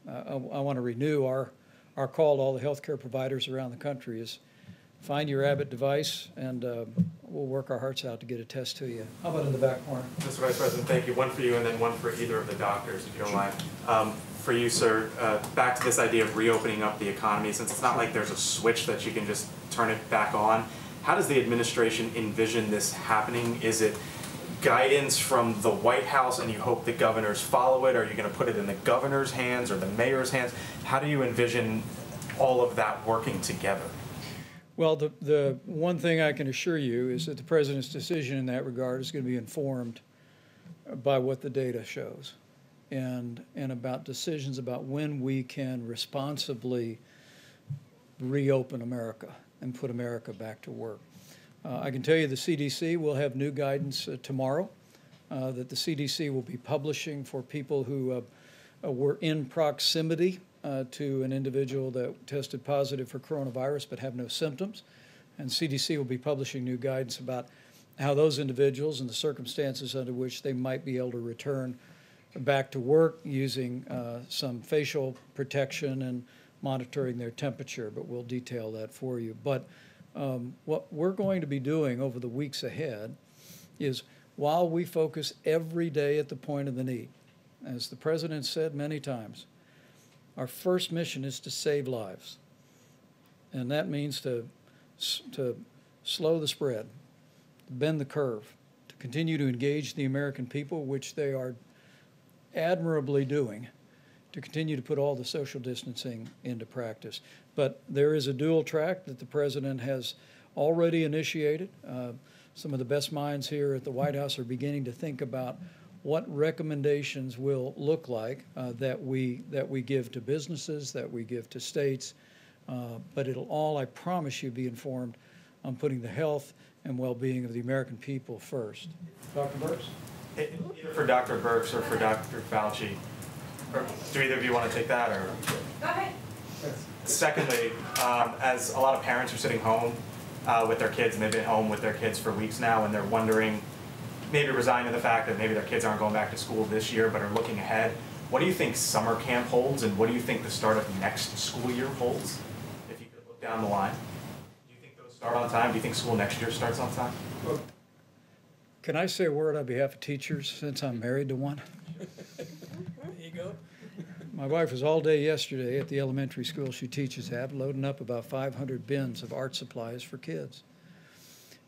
I want to renew our call to all the healthcare providers around the country is find your Abbott device, and we'll work our hearts out to get a test to you. How about in the back corner? Mr. Vice President, thank you. One for you and then one for either of the doctors, if you don't mind. For you, sir, back to this idea of reopening up the economy, since it's not like there's a switch that you can just turn it back on. How does the administration envision this happening? Is it guidance from the White House and you hope the governors follow it? Are you going to put it in the governor's hands or the mayor's hands? How do you envision all of that working together? Well, the one thing I can assure you is that the president's decision in that regard is going to be informed by what the data shows and about decisions about when we can responsibly reopen America and put America back to work. I can tell you the CDC will have new guidance tomorrow that the CDC will be publishing for people who were in proximity to an individual that tested positive for coronavirus but have no symptoms. And CDC will be publishing new guidance about how those individuals and the circumstances under which they might be able to return back to work using some facial protection and monitoring their temperature, but we'll detail that for you. But what we're going to be doing over the weeks ahead is, while we focus every day at the point of the need, as the President said many times, our first mission is to save lives. And that means to slow the spread, to bend the curve, to continue to engage the American people, which they are admirably doing, to continue to put all the social distancing into practice. But there is a dual track that the President has already initiated. Some of the best minds here at the White House are beginning to think about what recommendations will look like that we give to businesses, that we give to states, but it'll all, I promise you, be informed on putting the health and well-being of the American people first. Dr. Birx? Either for Dr. Birx or for Dr. Fauci. Or do either of you want to take that? Or? Go ahead. Secondly, as a lot of parents are sitting home with their kids, and they've been home with their kids for weeks now, and they're wondering, maybe resigned to the fact that maybe their kids aren't going back to school this year, but are looking ahead, what do you think summer camp holds, and what do you think the start of next school year holds, if you could look down the line? Do you think those start on time? Do you think school next year starts on time? Can I say a word on behalf of teachers, since I'm married to one? There you go. My wife was all day yesterday at the elementary school she teaches at, loading up about 500 bins of art supplies for kids.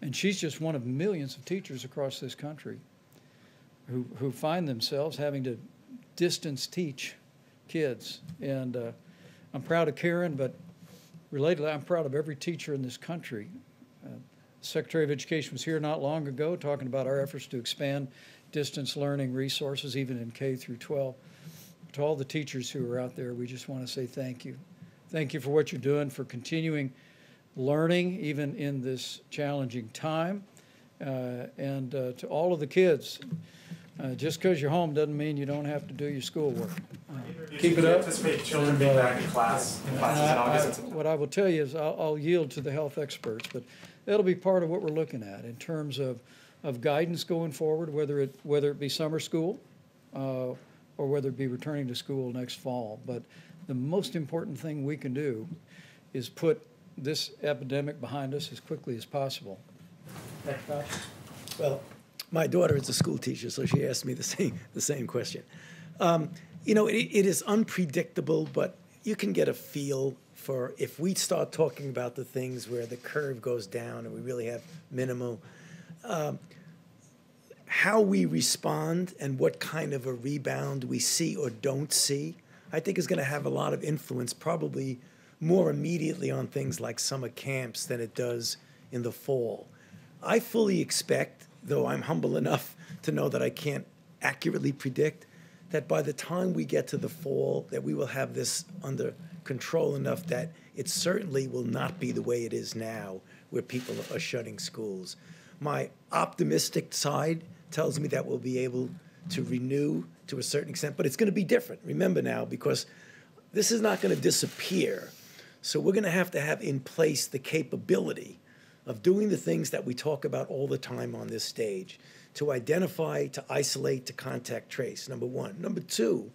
And she's just one of millions of teachers across this country who find themselves having to distance teach kids. And I'm proud of Karen, but relatedly, I'm proud of every teacher in this country. Secretary of Education was here not long ago talking about our efforts to expand distance learning resources, even in K through 12. To all the teachers who are out there, we just want to say thank you. Thank you for what you're doing, for continuing learning even in this challenging time. And to all of the kids, just because you're home doesn't mean you don't have to do your schoolwork. Keep it up. Anticipate children being back in classes in August? What I will tell you is I'll yield to the health experts, but that'll be part of what we're looking at in terms of guidance going forward, whether it be summer school or whether it be returning to school next fall. But the most important thing we can do is put this epidemic behind us as quickly as possible. Well, my daughter is a school teacher, so she asked me the same question. You know, it is unpredictable, but you can get a feel for if we start talking about the things where the curve goes down and we really have minimal, how we respond and what kind of a rebound we see or don't see, I think is going to have a lot of influence, probably more immediately on things like summer camps than it does in the fall. I fully expect, though I'm humble enough to know that I can't accurately predict, that by the time we get to the fall, that we will have this under control enough that it certainly will not be the way it is now, where people are shutting schools. My optimistic side tells me that we'll be able to renew to a certain extent, but it's going to be different. Remember now, because this is not going to disappear. So we're going to have in place the capability of doing the things that we talk about all the time on this stage, to identify, to isolate, to contact trace, number one. Number two,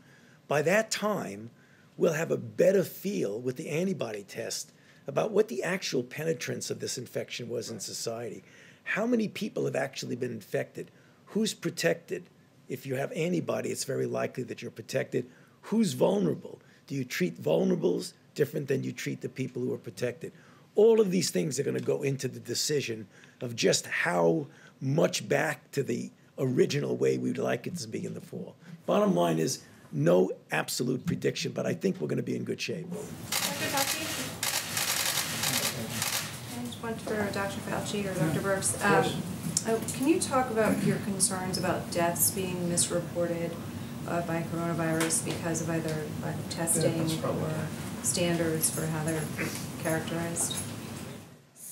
by that time, we'll have a better feel with the antibody test about what the actual penetrance of this infection was in society. How many people have actually been infected? Who's protected? If you have antibody, it's very likely that you're protected. Who's vulnerable? Do you treat vulnerables different than you treat the people who are protected? All of these things are going to go into the decision of just how much back to the original way we'd like it to be in the fall. Bottom line is no absolute prediction, but I think we're going to be in good shape. Dr. Fauci? I just want for Dr. Fauci or Dr. Birx. Can you talk about your concerns about deaths being misreported by coronavirus because of either lack of testing or standards for how they're characterized?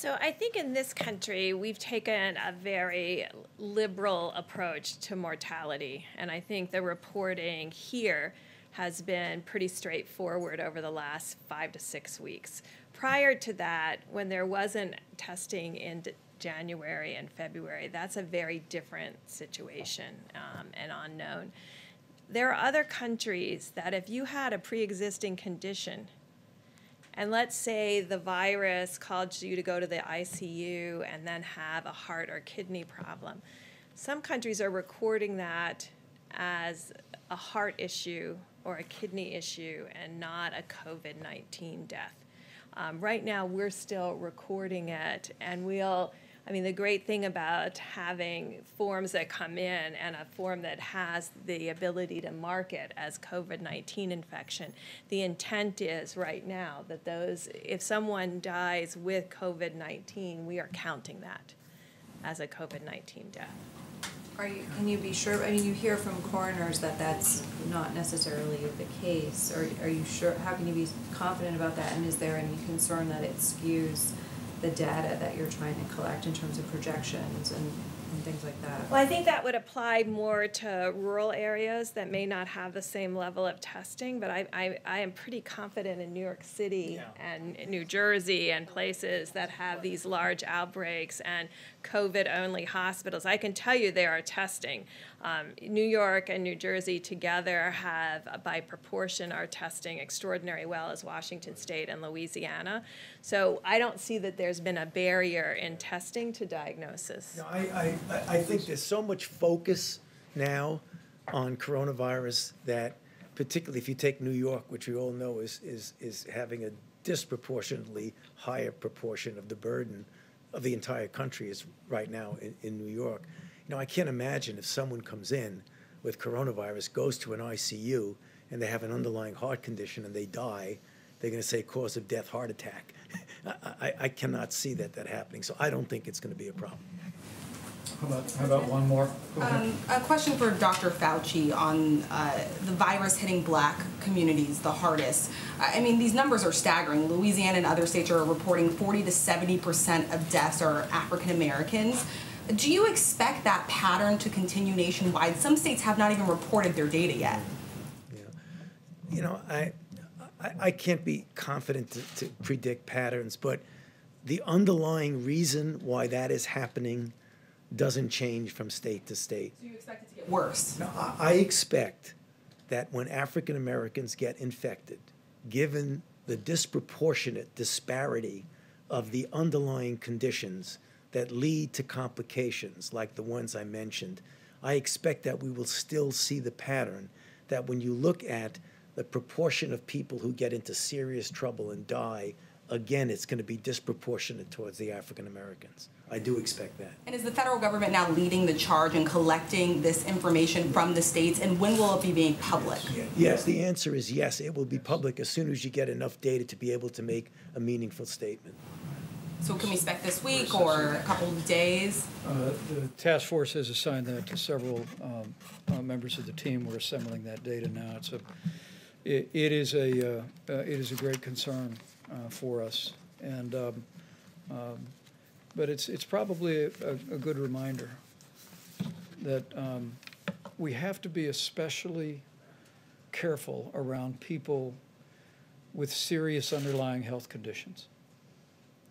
So I think in this country, we've taken a very liberal approach to mortality. And I think the reporting here has been pretty straightforward over the last 5 to 6 weeks. Prior to that, when there wasn't testing in January and February, that's a very different situation and unknown. There are other countries that if you had a pre-existing condition, and let's say the virus caused you to go to the ICU and then have a heart or kidney problem, some countries are recording that as a heart issue or a kidney issue and not a COVID-19 death. Right now, we're still recording it, and the great thing about having forms that come in and a form that has the ability to mark it as COVID-19 infection, the intent is right now that if someone dies with COVID-19, we are counting that as a COVID-19 death. Can you be sure, you hear from coroners that that's not necessarily the case. Are you sure, how can you be confident about that, and is there any concern that it skews the data that you're trying to collect in terms of projections and things like that? Well, I think that would apply more to rural areas that may not have the same level of testing, but I am pretty confident in New York City and New Jersey and places that have these large outbreaks and COVID-only hospitals. I can tell you they are testing. New York and New Jersey together have, by proportion, are testing extraordinarily well as Washington State and Louisiana. So I don't see that there's been a barrier in testing to diagnosis. No, I think there's so much focus now on coronavirus that, particularly if you take New York, which we all know is having a disproportionately higher proportion of the burden of the entire country is right now in New York. I can't imagine if someone comes in with coronavirus, goes to an ICU, and they have an underlying heart condition and they die, they're going to say cause of death, heart attack. I cannot see that happening, so I don't think it's going to be a problem. How about one more? A question for Dr. Fauci on the virus hitting Black communities the hardest. These numbers are staggering. Louisiana and other states are reporting 40 to 70% of deaths are African Americans. Do you expect that pattern to continue nationwide? Some states have not even reported their data yet. I can't be confident to predict patterns, but the underlying reason why that is happening doesn't change from state to state. So you expect it to get worse? No, I expect that when African Americans get infected, given the disproportionate disparity of the underlying conditions that lead to complications like the ones I mentioned, I expect that we will still see the pattern that when you look at the proportion of people who get into serious trouble and die, again, it's going to be disproportionate towards the African Americans. I do expect that. And is the federal government now leading the charge in collecting this information from the states, and when will it be made public? Yes, the answer is yes. It will be public as soon as you get enough data to be able to make a meaningful statement. So can we expect this week or a couple of days? The task force has assigned that to several members of the team. We're assembling that data now. It is a great concern for us, and but it's probably a good reminder that we have to be especially careful around people with serious underlying health conditions.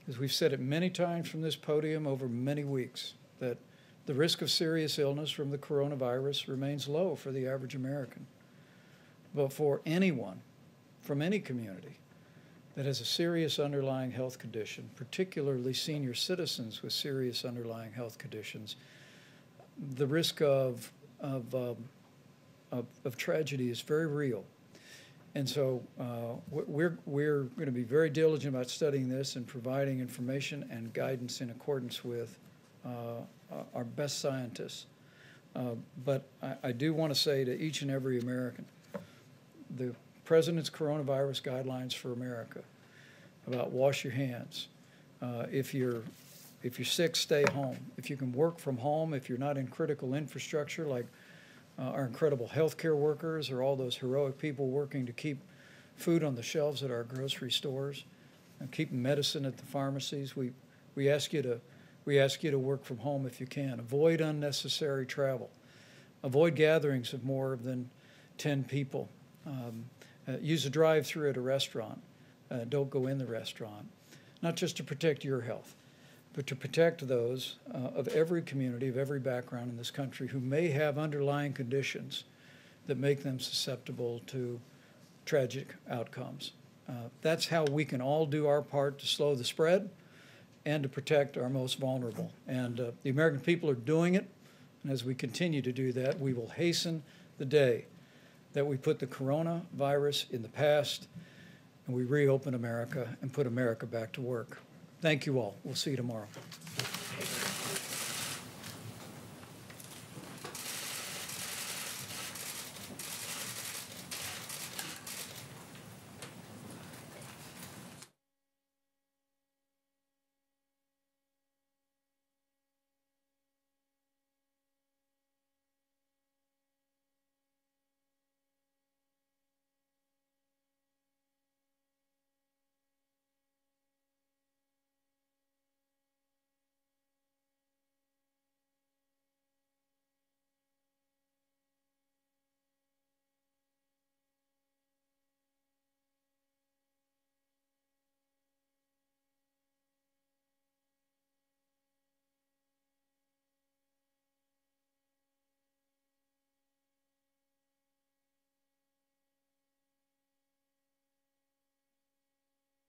As we've said it many times from this podium over many weeks, that the risk of serious illness from the coronavirus remains low for the average American. But for anyone from any community that has a serious underlying health condition, particularly senior citizens with serious underlying health conditions, the risk of tragedy is very real. And so we're going to be very diligent about studying this and providing information and guidance in accordance with our best scientists. But I do want to say to each and every American, the President's coronavirus guidelines for America about wash your hands. If you're sick, stay home. If you can work from home, if you're not in critical infrastructure like our incredible healthcare workers or all those heroic people working to keep food on the shelves at our grocery stores and keep medicine at the pharmacies, we We ask you to work from home if you can. Avoid unnecessary travel. Avoid gatherings of more than 10 people. Use a drive-through at a restaurant. Don't go in the restaurant. Not just to protect your health, but to protect those of every community, of every background in this country who may have underlying conditions that make them susceptible to tragic outcomes. That's how we can all do our part to slow the spread and to protect our most vulnerable. And the American people are doing it, and as we continue to do that, we will hasten the day that we put the coronavirus in the past and we reopen America and put America back to work. Thank you all. We'll see you tomorrow.